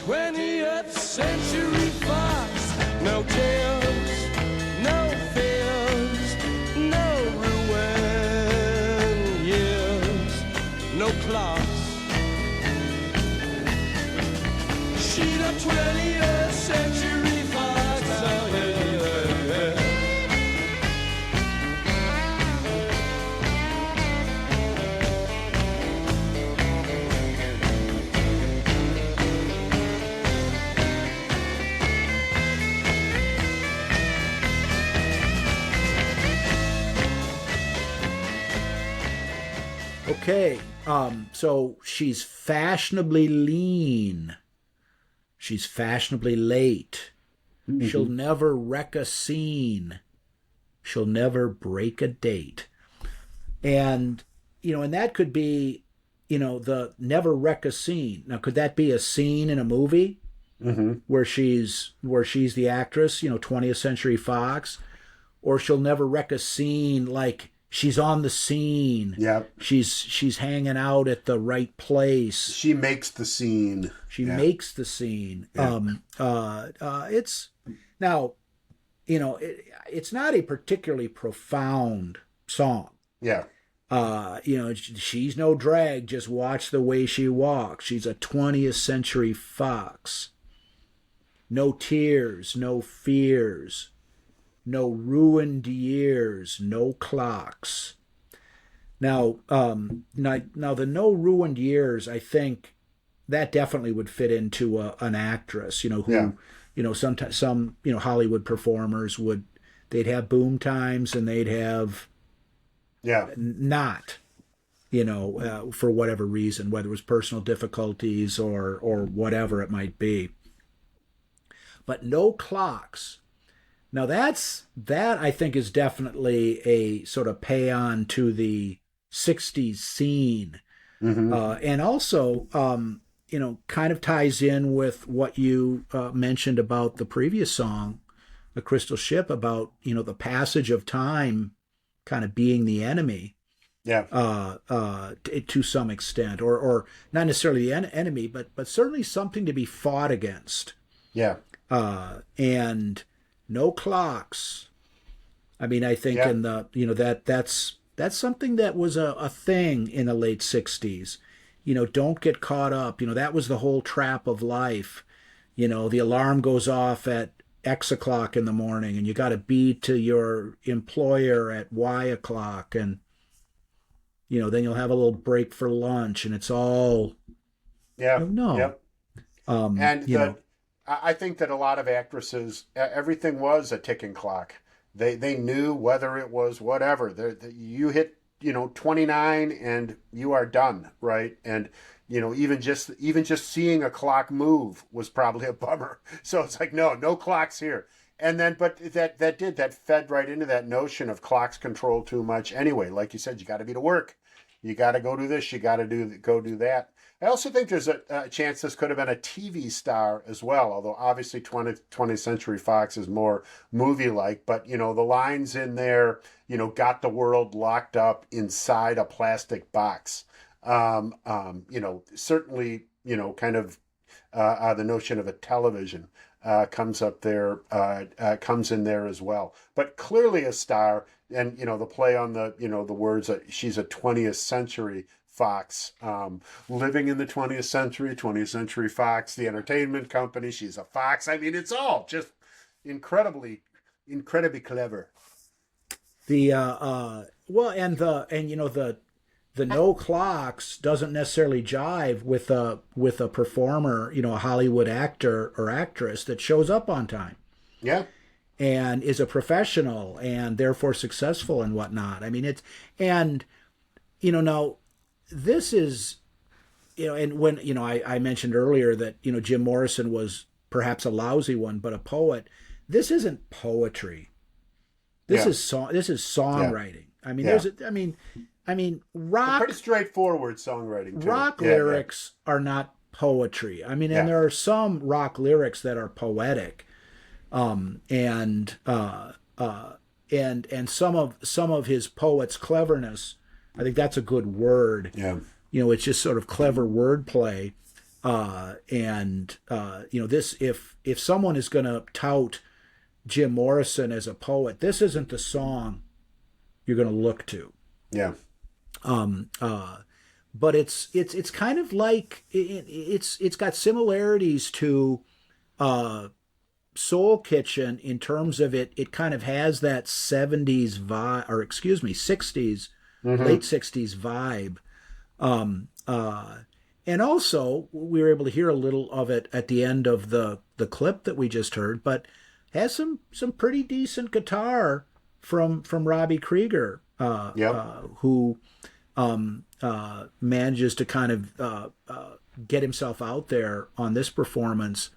20th Century Fox. No tears, no fears, no ruin years, no clocks. She's a 20th Century Fox. Oh, yeah. Okay, so she's fashionably lean. She's fashionably late. Mm-hmm. She'll never wreck a scene. She'll never break a date. And, and that could be, the never wreck a scene. Now, could that be a scene in a movie where she's the actress, 20th Century Fox? Or she'll never wreck a scene like she's on the scene. Yep. She's hanging out at the right place. She makes the scene. She makes the scene. Yeah. It's now, it's not a particularly profound song. Yeah. She's no drag. Just watch the way she walks. She's a 20th Century Fox. No tears, no fears. No ruined years, no clocks. Now the no ruined years, I think, that definitely would fit into an actress, who, Yeah. sometimes some, Hollywood performers they'd have boom times and they'd have Yeah. not, for whatever reason, whether it was personal difficulties or whatever it might be. But no clocks. Now that I think is definitely a sort of pay on to the 60s scene. And also, kind of ties in with what you mentioned about the previous song, The Crystal Ship, about, the passage of time kind of being the enemy. Yeah. To some extent, or not necessarily the enemy, but certainly something to be fought against. Yeah. And no clocks. I mean, I think in the, that's something that was a thing in the late 60s. Don't get caught up. That was the whole trap of life. The alarm goes off at X o'clock in the morning and you got to be to your employer at Y o'clock. And, then you'll have a little break for lunch and it's all, no. Yep. I think that a lot of actresses, everything was a ticking clock. They knew whether it was whatever. You hit 29 and you are done, right? And even just seeing a clock move was probably a bummer. So it's like no clocks here. And then, but that fed right into that notion of clocks control too much anyway. Like you said, you got to be to work. You got to go do this. You got to go do that. I also think there's a chance this could have been a TV star as well, although obviously 20th Century Fox is more movie-like. But, the lines in there, got the world locked up inside a plastic box. Certainly, kind of the notion of a television comes up there, comes in there as well. But clearly a star, and, the play on the, the words that she's a 20th Century Fox, living in the 20th Century Fox, the entertainment company. She's a fox. I mean, it's all just incredibly clever. The the no clocks doesn't necessarily jive with a performer, a Hollywood actor or actress that shows up on time. Yeah. And is a professional and therefore successful and whatnot. I mean, now this is, and when, I mentioned earlier that, Jim Morrison was perhaps a lousy one, but a poet. This isn't poetry. This is songwriting. I mean, rock. Pretty straightforward songwriting too. Rock lyrics are not poetry. I mean, and there are some rock lyrics that are poetic, and some of his poet's cleverness. I think that's a good word. Yeah. It's just sort of clever wordplay. This, if someone is going to tout Jim Morrison as a poet, this isn't the song you're going to look to. Yeah. But it's kind of like it's got similarities to Soul Kitchen in terms of it kind of has that 70s vibe, or excuse me, 60s, late 60s vibe. And also we were able to hear a little of it at the end of the clip that we just heard, but has some pretty decent guitar from Robbie Krieger, who manages to kind of get himself out there on this performance.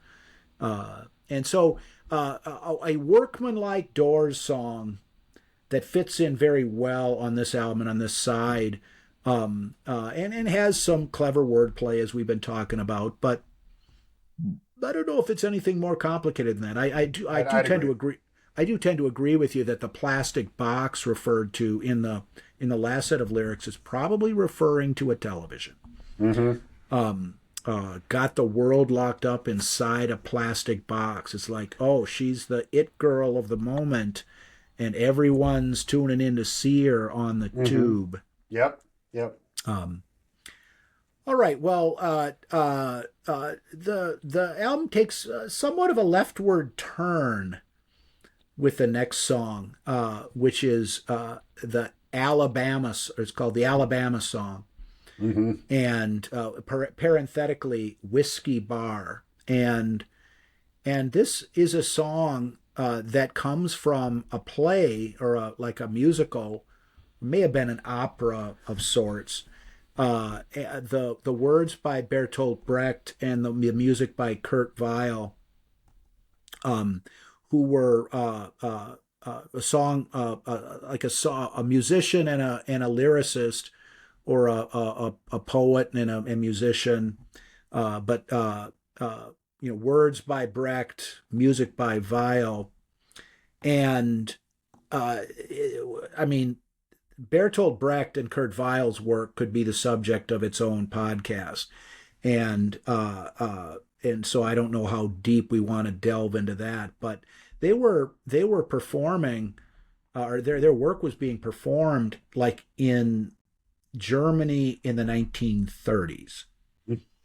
And so a workmanlike Doors song that fits in very well on this album and on this side, and has some clever wordplay as we've been talking about, but I don't know if it's anything more complicated than that. I do tend to agree. I do tend to agree with you that the plastic box referred to in the last set of lyrics is probably referring to a television. Got the world locked up inside a plastic box. It's like, oh, she's the it girl of the moment, and everyone's tuning in to see her on the tube. Yep. All right. Well, the album takes somewhat of a leftward turn with the next song, which is the Alabama. It's called the Alabama song, and parenthetically whiskey bar, and this is a song that comes from a play or like a musical, may have been an opera of sorts. The words by Bertolt Brecht and the music by Kurt Weill, who were a song like a musician and a lyricist, or a poet and a musician, but words by Brecht, music by Weill, and I mean, Bertolt Brecht and Kurt Weill's work could be the subject of its own podcast, and so I don't know how deep we want to delve into that, but they were performing, or their work was being performed like in Germany in the 1930s.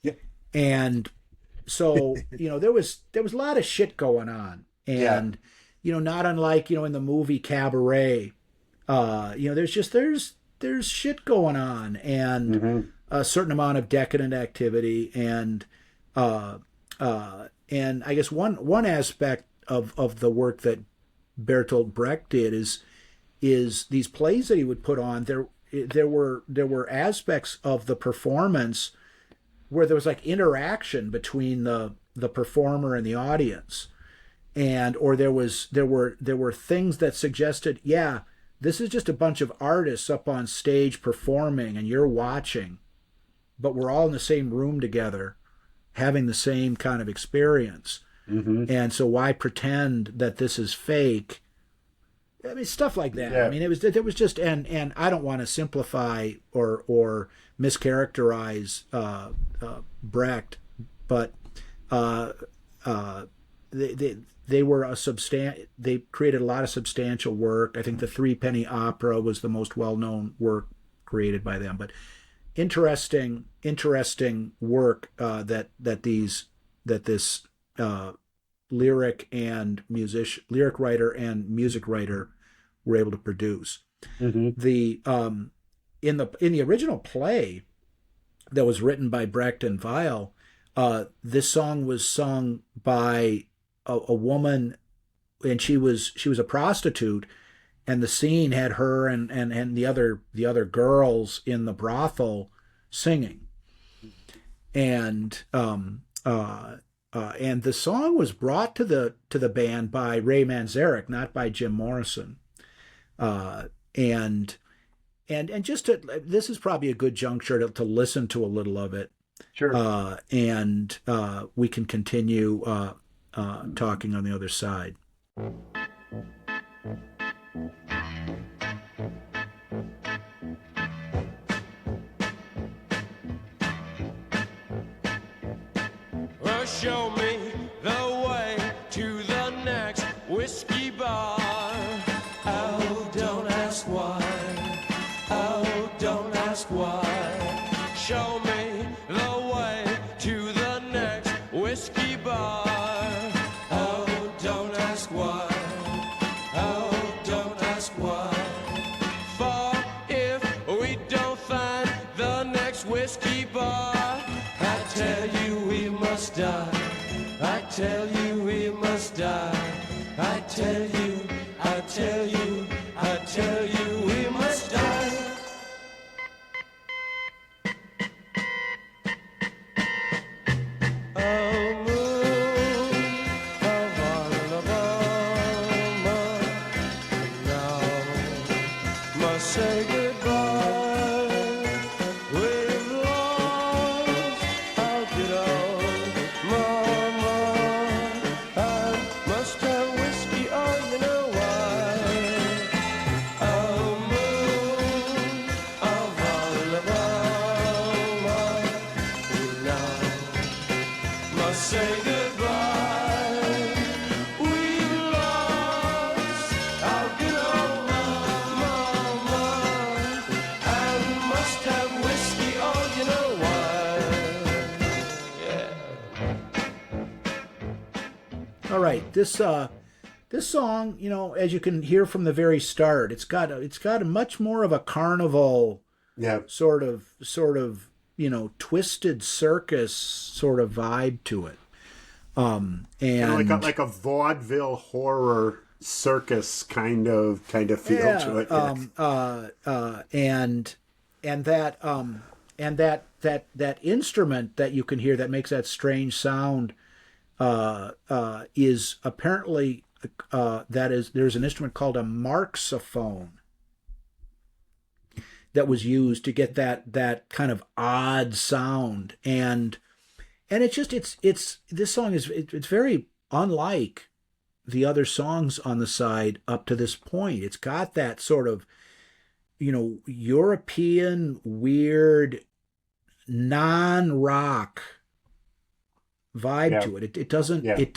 Yeah. And so, there was a lot of shit going on, and not unlike in the movie Cabaret, there's shit going on, and a certain amount of decadent activity, and I guess one aspect of the work that Bertolt Brecht did is these plays that he would put on. There were aspects of the performance where there was like interaction between the performer and the audience, or there were things that suggested, this is just a bunch of artists up on stage performing and you're watching, but we're all in the same room together having the same kind of experience. And so why pretend that this is fake? I mean, stuff like that. I mean, it was just, and I don't want to simplify or mischaracterize Brecht, but they were they created a lot of substantial work. I think the Three Penny Opera was the most well-known work created by them, but interesting work that this lyric writer and music writer were able to produce. The in the original play that was written by Brecht and Weill, this song was sung by a woman, and she was a prostitute, and the scene had her and the other girls in the brothel singing, and the song was brought to the band by Ray Manzarek, not by Jim Morrison, and just this is probably a good juncture to listen to a little of it. Sure. And we can continue talking on the other side. Well, show me the way to the next whiskey bar. Oh, don't ask why. Oh, don't ask why. Show me the way to the next whiskey bar. Oh, don't ask why. Oh, don't ask why. For if we don't find the next whiskey bar, I tell you we must die. I tell you we must die. I tell you, I tell you, I tell you we must die. Oh, moon of Alabama, now must say goodbye. We've lost our good old mama. I must have whiskey, oh, you know why. Oh, moon of Alabama, now must say goodbye. We've lost our good old mama, and must have whiskey, oh, you know why. Yeah. All right, this song, as you can hear from the very start, it's got a much more of a carnival Yeah. sort of twisted circus sort of vibe to it. Kind of And like a vaudeville horror circus feel yeah, to it. Yeah. And that instrument that you can hear that makes that strange sound is apparently there's an instrument called a marxophone that was used to get that kind of odd sound. And it's this song it's very unlike the other songs on the side up to this point. It's got that sort of European weird non-rock vibe Yeah. to it. It doesn't Yeah. it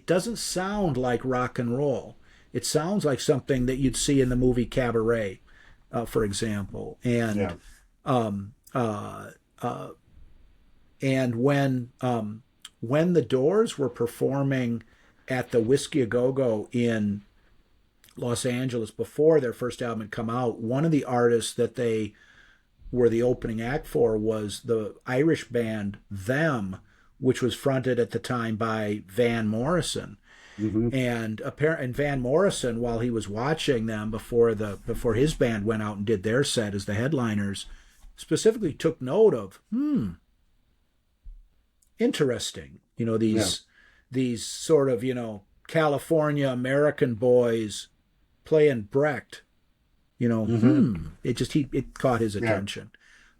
doesn't sound like rock and roll. It sounds like something that you'd see in the movie Cabaret, for example. Yeah. Um, uh, uh, and when the Doors were performing at the Whiskey A Go Go in Los Angeles before their first album had come out, one of the artists that they were the opening act for was the Irish band Them, which was fronted at the time by Van Morrison. Mm-hmm. And Van Morrison, while he was watching them before his band went out and did their set as the headliners, specifically took note of interesting. These sort of California American boys playing Brecht. It caught his attention.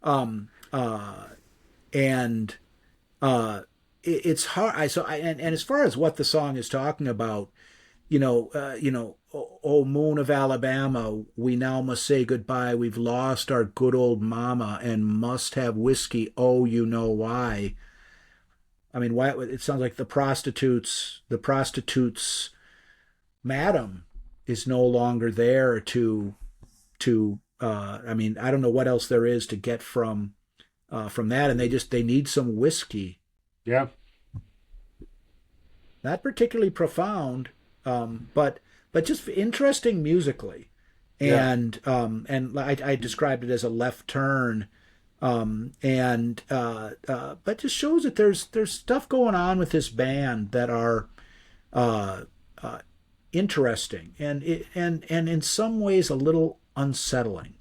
And it's hard. And as far as what the song is talking about, oh moon of Alabama, we now must say goodbye. We've lost our good old mama and must have whiskey. Oh, you know why? I mean, why? It sounds like the prostitutes madam is no longer there to. I mean, I don't know what else there is to get from that, and they need some whiskey. Yeah. Not particularly profound, but just interesting musically, and I described it as a left turn, but just shows that there's stuff going on with this band that are interesting and in some ways a little unsettling.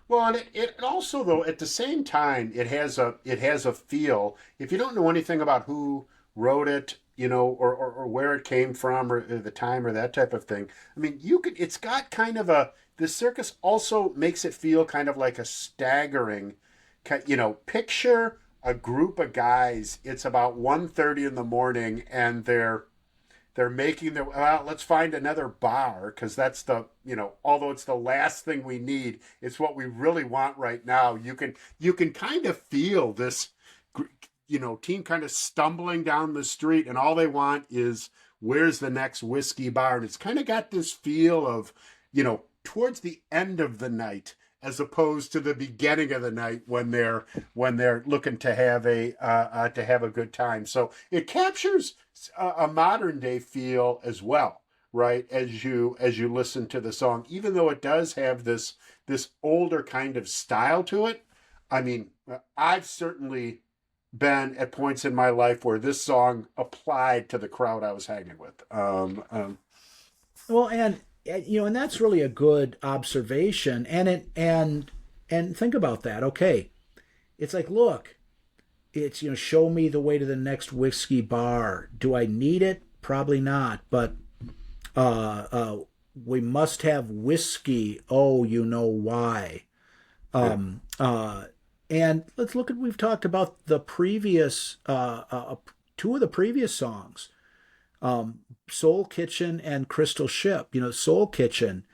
Well, and it also, though, at the same time, it has a feel. If you don't know anything about who wrote it, or where it came from, or the time, or that type of thing, I mean, it's got kind of the circus also makes it feel kind of like a staggering, picture a group of guys. It's about 1:30 in the morning, and they're making let's find another bar, because that's although it's the last thing we need, it's what we really want right now. You can kind of feel this, team kind of stumbling down the street, and all they want is, where's the next whiskey bar? And it's kind of got this feel of, towards the end of the night, as opposed to the beginning of the night when they're looking to have a good time. So it captures a modern day feel as well, right? As you listen to the song, even though it does have this older kind of style to it. I mean, I've certainly been at points in my life where this song applied to the crowd I was hanging with. Well, and that's really a good observation. And think about that. Okay, it's like, look, it's show me the way to the next whiskey bar. Do I need it? Probably not. But we must have whiskey. Oh, you know why? And let's look at, we've talked about the previous two of the previous songs. Soul Kitchen and Crystal Ship. Soul Kitchen,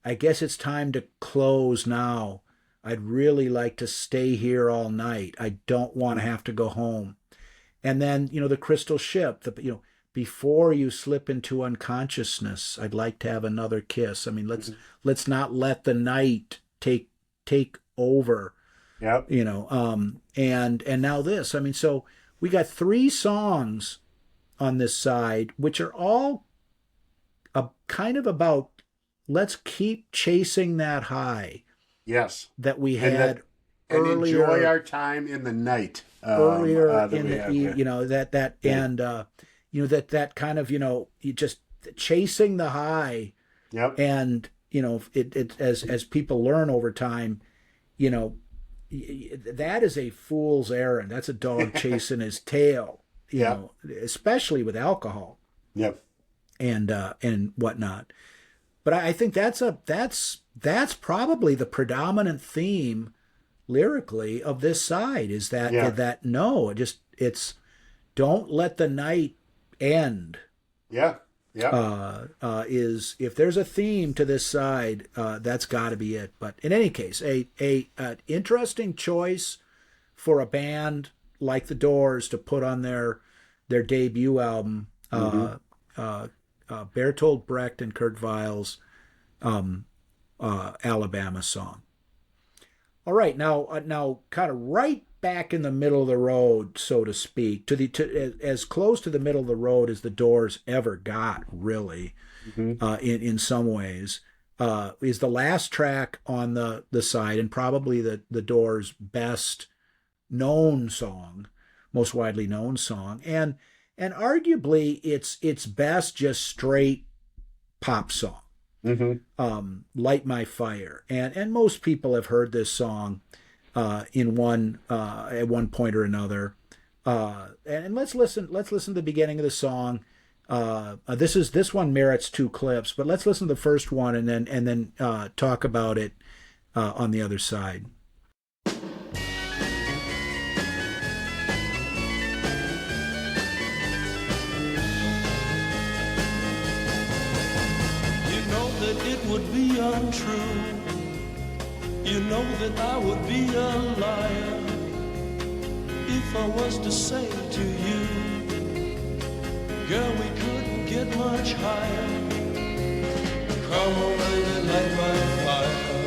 I guess it's time to close now. I'd really like to stay here all night. I don't want to have to go home. And then, the Crystal Ship, before you slip into unconsciousness, I'd like to have another kiss. I mean, let's not let the night take over. Yep. And now this. I mean, so we got 3 songs on this side, which are all kind of about, let's keep chasing that high. Yes. that we And had and earlier. enjoy our time in the night. Earlier that in we the have here. that kind of you just chasing the high, Yep. and it as people learn over time, you know that is a fool's errand. That's a dog chasing his tail, Yep. especially with alcohol Yep. and whatnot. But I think that's probably the predominant theme lyrically of this side, is that Yeah. that no, it's don't let the night end. Yeah. Yeah. Is if there's a theme to this side, that's got to be it. But in any case, an interesting choice for a band like the Doors to put on their debut album, Bertolt Brecht and Kurt Weill's Alabama Song. All right, now, kind of right back in the middle of the road, so to speak, to as close to the middle of the road as the Doors ever got, really, in some ways, is the last track on the side, and probably the Doors' best known song, most widely known song, and arguably its best just straight pop song. Light My Fire, and most people have heard this song in one at one point or another. And let's listen to the beginning of the song. This one merits two clips, but let's listen to the first one and then talk about it on the other side. That it would be untrue. You know that I would be a liar if I was to say to you, girl, we couldn't get much higher. Come on, baby, light my fire.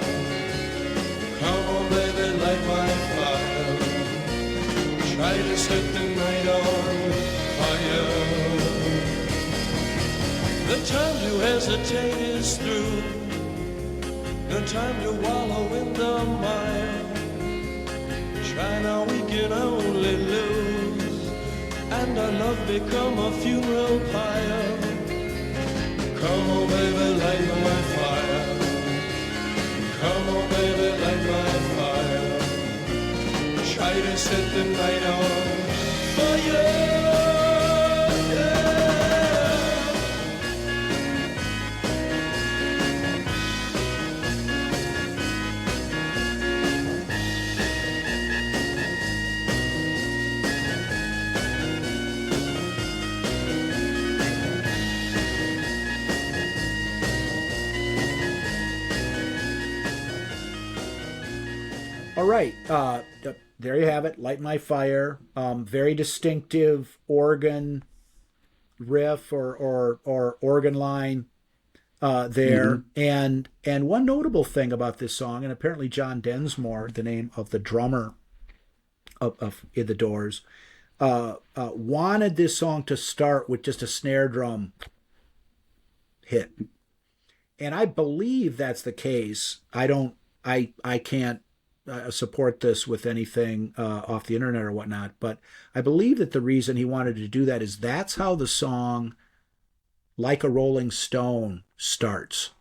Come on, baby, light my fire. Try to set the night on fire. The time to hesitate is through. No time to wallow in the mire. Try now, we can only lose, and our love become a funeral pyre. Come on, baby, light my fire. Come on, baby, light my fire. Try to set the night on fire. All right, there you have it, Light My Fire. Very distinctive organ riff or organ line there. And one notable thing about this song, and apparently John Densmore, the name of the drummer of In the Doors, wanted this song to start with just a snare drum hit. And I believe that's the case. I can't support this with anything off the internet or whatnot, but I believe that the reason he wanted to do that is that's how the song Like a Rolling Stone starts,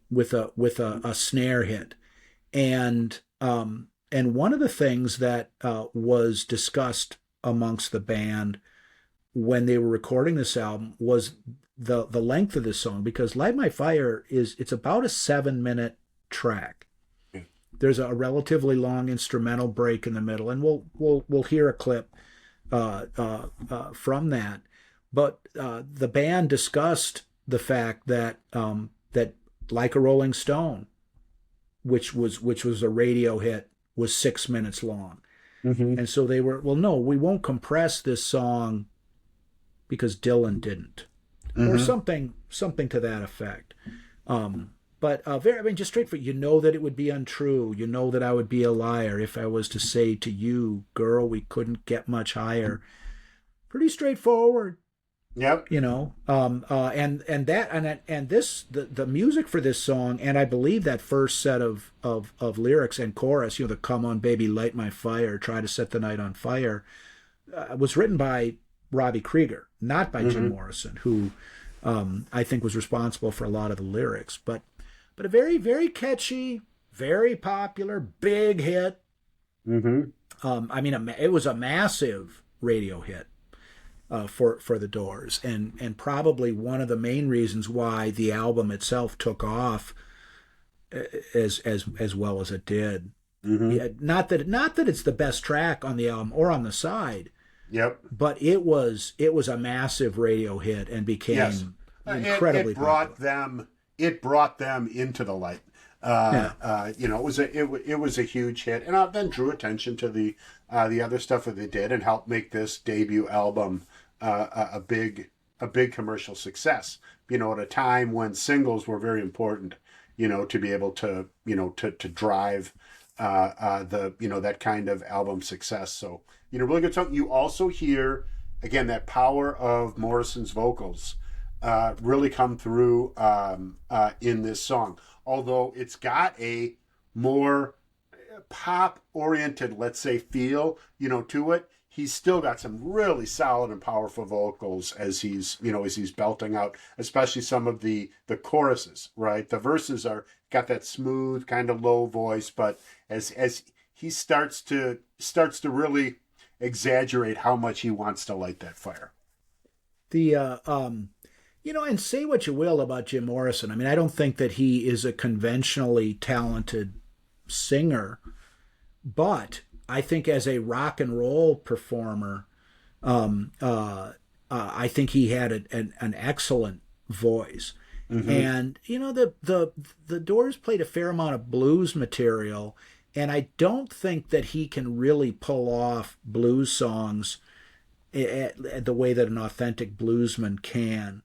with a snare hit. And one of the things that was discussed amongst the band when they were recording this album was the length of this song, because Light My Fire it's about a 7-minute track. There's a relatively long instrumental break in the middle, and we'll hear a clip from that. But the band discussed the fact that that Like a Rolling Stone, which was a radio hit, was 6 minutes long, and so they were, well, no, we won't compress this song because Dylan didn't, or something to that effect. But just straightforward. You know that it would be untrue. You know that I would be a liar if I was to say to you, girl, we couldn't get much higher. Pretty straightforward. Yep. And this the music for this song, and I believe that first set of lyrics and chorus, the "Come on baby, light my fire, try to set the night on fire," was written by Robbie Krieger, not by Jim Morrison, who I think was responsible for a lot of the lyrics, but a very, very catchy, very popular, big hit. It was a massive radio hit for the Doors, and probably one of the main reasons why the album itself took off as well as it did. Yeah, not that it's the best track on the album or on the side. Yep. But it was a massive radio hit and became incredibly popular. It brought them into the light. It was a huge hit, and then drew attention to the other stuff that they did, and helped make this debut album a big commercial success. At a time when singles were very important, to be able to to drive that kind of album success. So really good song. You also hear again that power of Morrison's vocals really come through in this song. Although it's got a more pop-oriented, let's say, feel, to it, he's still got some really solid and powerful vocals as he's belting out, especially some of the choruses, right? The verses are got that smooth kind of low voice, but as he starts to really exaggerate how much he wants to light that fire. And say what you will about Jim Morrison. I don't think that he is a conventionally talented singer, but I think as a rock and roll performer, I think he had an excellent voice. And the Doors played a fair amount of blues material, and I don't think that he can really pull off blues songs the way that an authentic bluesman can,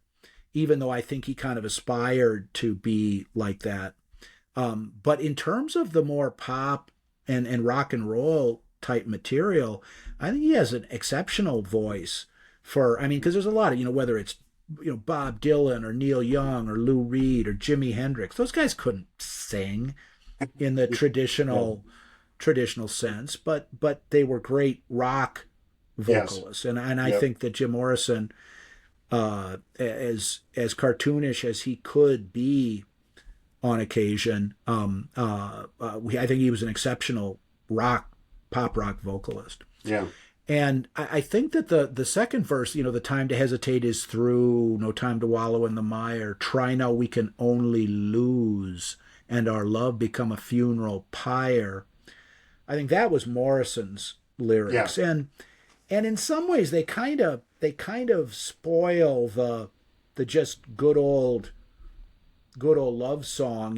even though I think he kind of aspired to be like that. But in terms of the more pop and rock and roll type material, I think he has an exceptional voice because there's a lot of, whether it's, Bob Dylan or Neil Young or Lou Reed or Jimi Hendrix, those guys couldn't sing in the traditional sense, but they were great rock vocalists. Yes. And I think that Jim Morrison, as cartoonish as he could be on occasion, I think he was an exceptional pop rock vocalist. Yeah. And I think that the second verse, the time to hesitate is through, no time to wallow in the mire, try now we can only lose, and our love become a funeral pyre. I think that was Morrison's lyrics. Yeah. And in some ways they kind of spoil the just good old love song,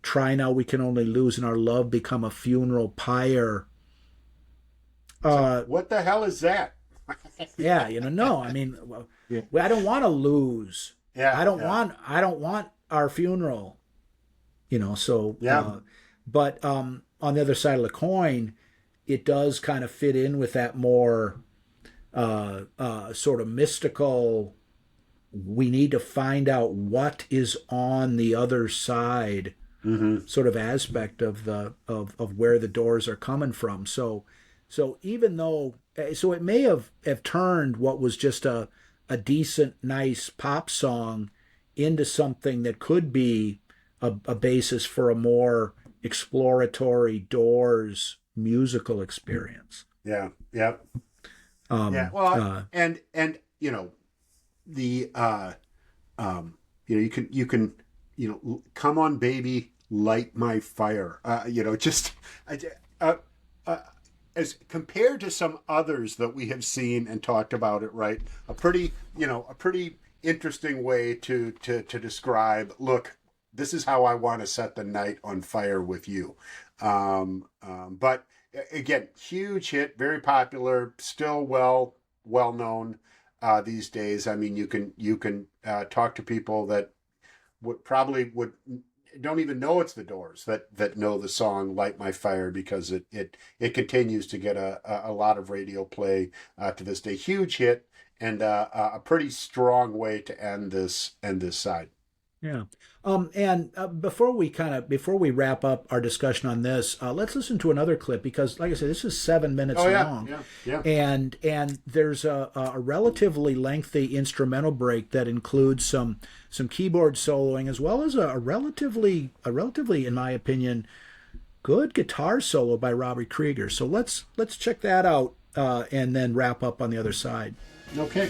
try now we can only lose, and our love become a funeral pyre. What the hell is that? Yeah, no, I don't want to lose. Yeah, I don't want our funeral. So yeah. But on the other side of the coin, it does kind of fit in with that more sort of mystical. We need to find out what is on the other side, sort of aspect of of where the Doors are coming from. So even though, it may have turned what was just a decent, nice pop song into something that could be a basis for a more exploratory Doors musical experience. Yeah. Yep. Well, and the you can come on baby, light my fire. As compared to some others that we have seen and talked about it, right? A pretty interesting way to describe, look, this is how I want to set the night on fire with you. But again, huge hit, very popular, still well known these days. You can talk to people that would don't even know it's the Doors that know the song "Light My Fire" because it continues to get a lot of radio play to this day. Huge hit and a pretty strong way to end this side. Yeah. And before we wrap up our discussion on this, let's listen to another clip because, like I said, this is 7 minutes long. Yeah. And there's a relatively lengthy instrumental break that includes some keyboard soloing as well as a relatively, in my opinion, good guitar solo by Robbie Krieger. So let's check that out and then wrap up on the other side. Okay.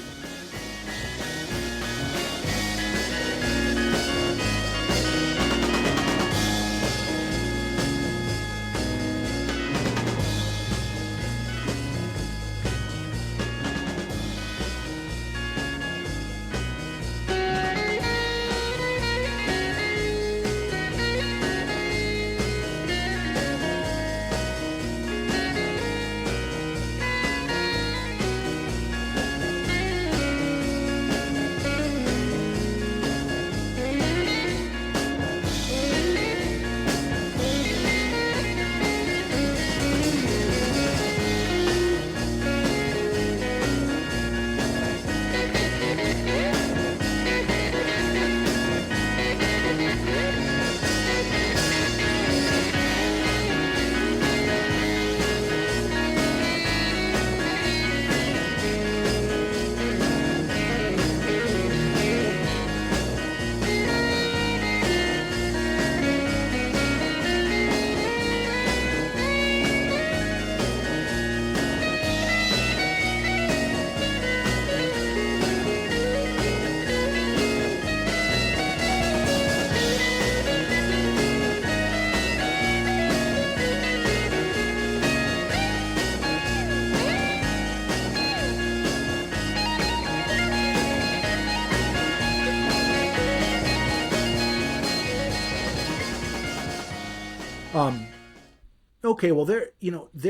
Okay, well there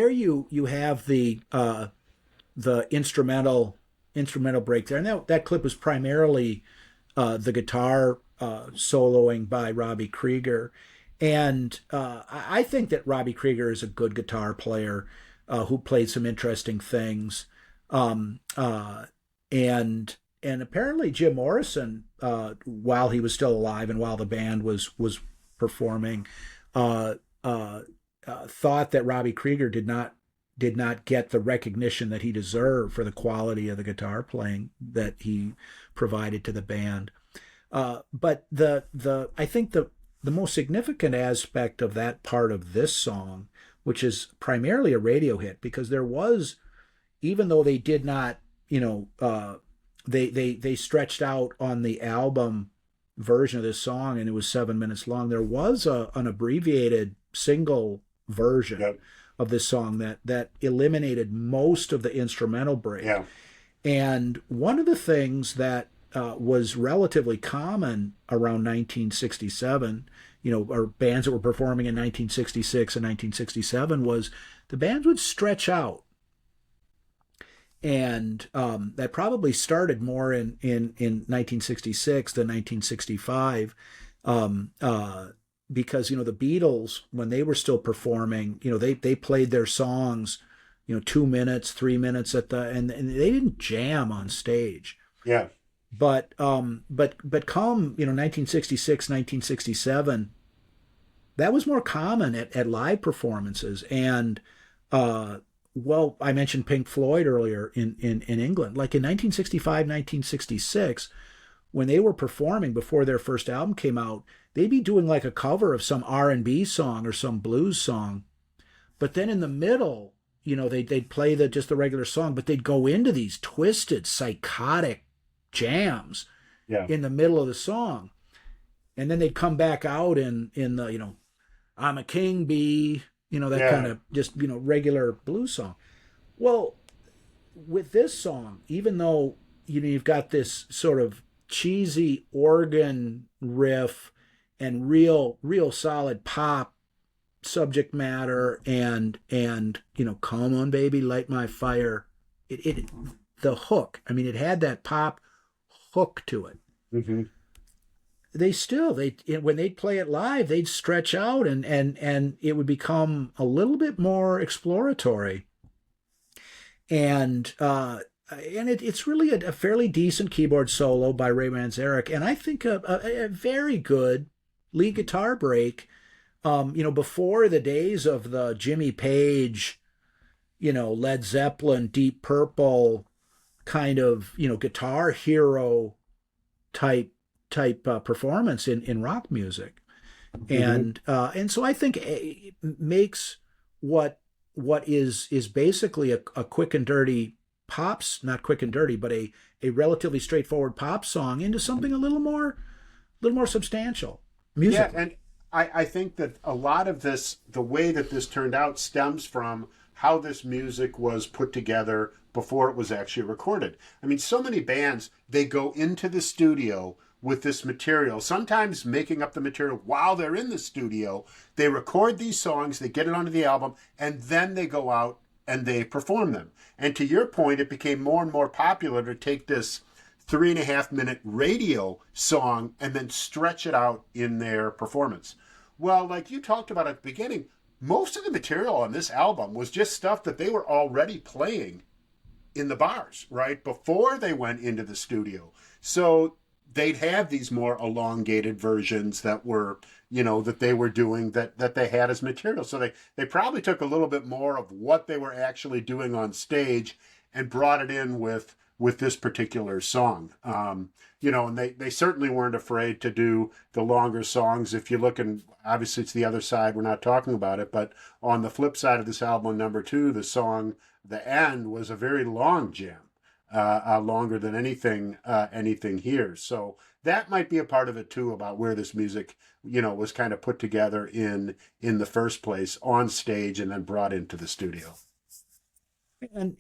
you have the instrumental break there, and that clip was primarily the guitar soloing by Robbie Krieger, and I think that Robbie Krieger is a good guitar player who played some interesting things, and apparently Jim Morrison, while he was still alive and while the band was performing, thought that Robbie Krieger did not get the recognition that he deserved for the quality of the guitar playing that he provided to the band. But I think the most significant aspect of that part of this song, which is primarily a radio hit, because there was, even though they did not, they stretched out on the album version of this song and it was 7 minutes long, there was an abbreviated single version of this song that eliminated most of the instrumental break. Yeah. And one of the things that was relatively common around 1967, or bands that were performing in 1966 and 1967, was the bands would stretch out. And that probably started more in 1966 than 1965. Because the Beatles, when they were still performing, they played their songs 2 minutes, 3 minutes and they didn't jam on stage. Yeah. But come 1966, 1967, that was more common at live performances. And I mentioned Pink Floyd earlier in England. Like in 1965, 1966, when they were performing before their first album came out, they'd be doing like a cover of some R&B song or some blues song. But then in the middle, they'd play just the regular song, but they'd go into these twisted, psychotic jams in the middle of the song. And then they'd come back out in the, I'm a king bee, kind of just, regular blues song. Well, with this song, even though, you've got this sort of cheesy organ riff and real solid pop subject matter and come on baby, light my fire, the hook, it had that pop hook to it. Mm-hmm. when they'd play it live, they'd stretch out and it would become a little bit more exploratory. It's really a fairly decent keyboard solo by Ray Manzarek, and I think a very good lead guitar break. Before the days of the Jimmy Page, Led Zeppelin, Deep Purple kind of, guitar hero type performance in rock music. And so I think it makes what is basically a quick and dirty pops, not quick and dirty, but a relatively straightforward pop song into something a little more substantial musically. Yeah, and I think that a lot of this, the way that this turned out, stems from how this music was put together before it was actually recorded. I mean, so many bands, they go into the studio with this material, sometimes making up the material while they're in the studio. They record these songs, they get it onto the album, and then they go out and they perform them. And to your point, it became more and more popular to take this 3.5-minute radio song and then stretch it out in their performance. Well, like you talked about at the beginning, most of the material on this album was just stuff that they were already playing in the bars, right? Before they went into the studio. So they'd have these more elongated versions that were, that they were doing that they had as material. So they probably took a little bit more of what they were actually doing on stage and brought it in with this particular song. And they certainly weren't afraid to do the longer songs. If you look, and obviously it's the other side, we're not talking about it, but on the flip side of this album, number 2, the song The End was a very long jam, longer than anything here. So that might be a part of it too, about where this music, was kind of put together in the first place on stage and then brought into the studio.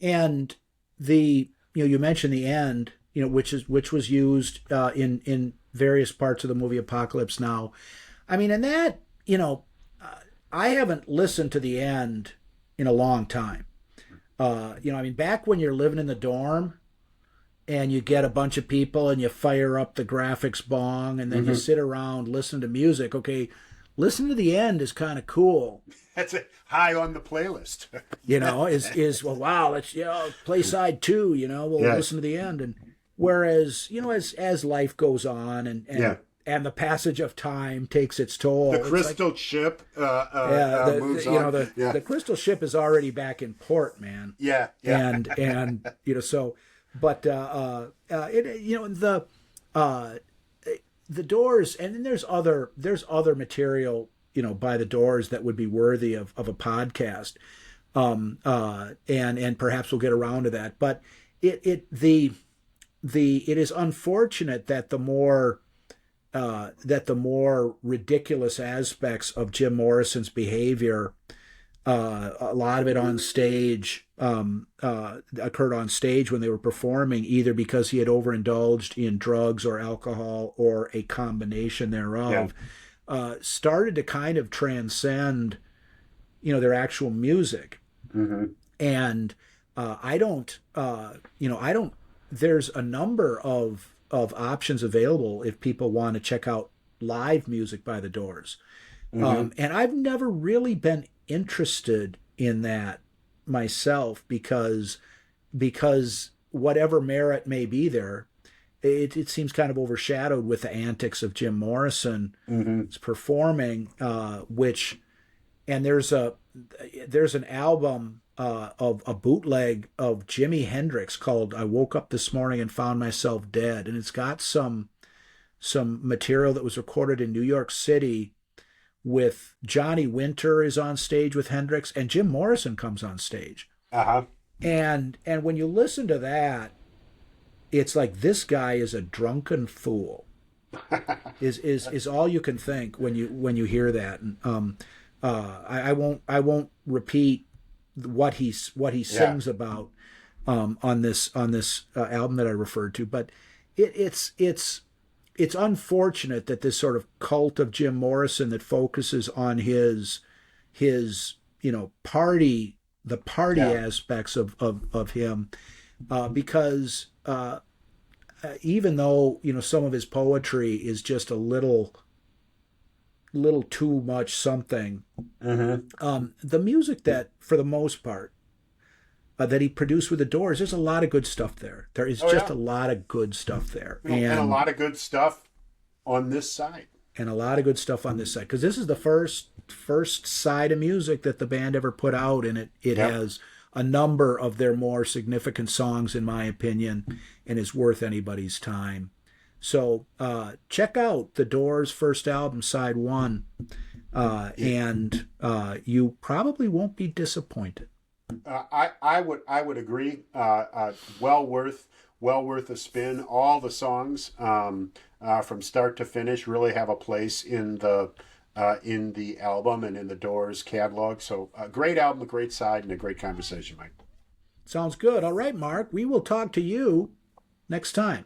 And the, you mentioned The End, which was used in various parts of the movie Apocalypse Now. I mean, and that, I haven't listened to The End in a long time. Back when you're living in the dorm and you get a bunch of people and you fire up the graphics bong and then you sit around listening to music. Okay, listen to The End is kind of cool. That's it. High on the playlist. Well, wow, let's play side 2, we'll listen to The End. And whereas, as life goes on and the passage of time takes its toll. The crystal ship moves on. The crystal ship is already back in port, man. Yeah. And so, but the Doors, and then there's other material, by the Doors that would be worthy of a podcast, and perhaps we'll get around to that. But it is unfortunate that the more ridiculous aspects of Jim Morrison's behavior, a lot of it on stage, occurred on stage when they were performing, either because he had overindulged in drugs or alcohol or a combination thereof, started to kind of transcend, their actual music. And there's a number of options available if people want to check out live music by the Doors. And I've never really been interested in that myself because whatever merit may be there, it seems kind of overshadowed with the antics of Jim Morrison performing, and there's an album of a bootleg of Jimi Hendrix called "I Woke Up This Morning and Found Myself Dead," and it's got some material that was recorded in New York City with Johnny Winter is on stage with Hendrix, and Jim Morrison comes on stage. And when you listen to that, it's like, this guy is a drunken fool. is all you can think when you hear that. And I won't repeat what he sings about on this album that I referred to, but it's unfortunate that this sort of cult of Jim Morrison that focuses on his party aspects of him, because even though some of his poetry is just a little too much something, the music that, for the most part, that he produced with the Doors, there's a lot of good stuff there. There is just a lot of good stuff there, and a lot of good stuff on this side. And a lot of good stuff on this side, because this is the first side of music that the band ever put out, and it has a number of their more significant songs, in my opinion, and is worth anybody's time. So check out the Doors' first album, Side 1, and you probably won't be disappointed. I would agree. Well worth a spin. All the songs from start to finish really have a place in the album and in the Doors catalog. So a great album, a great side, and a great conversation, Mike. Sounds good. All right, Mark. We will talk to you next time.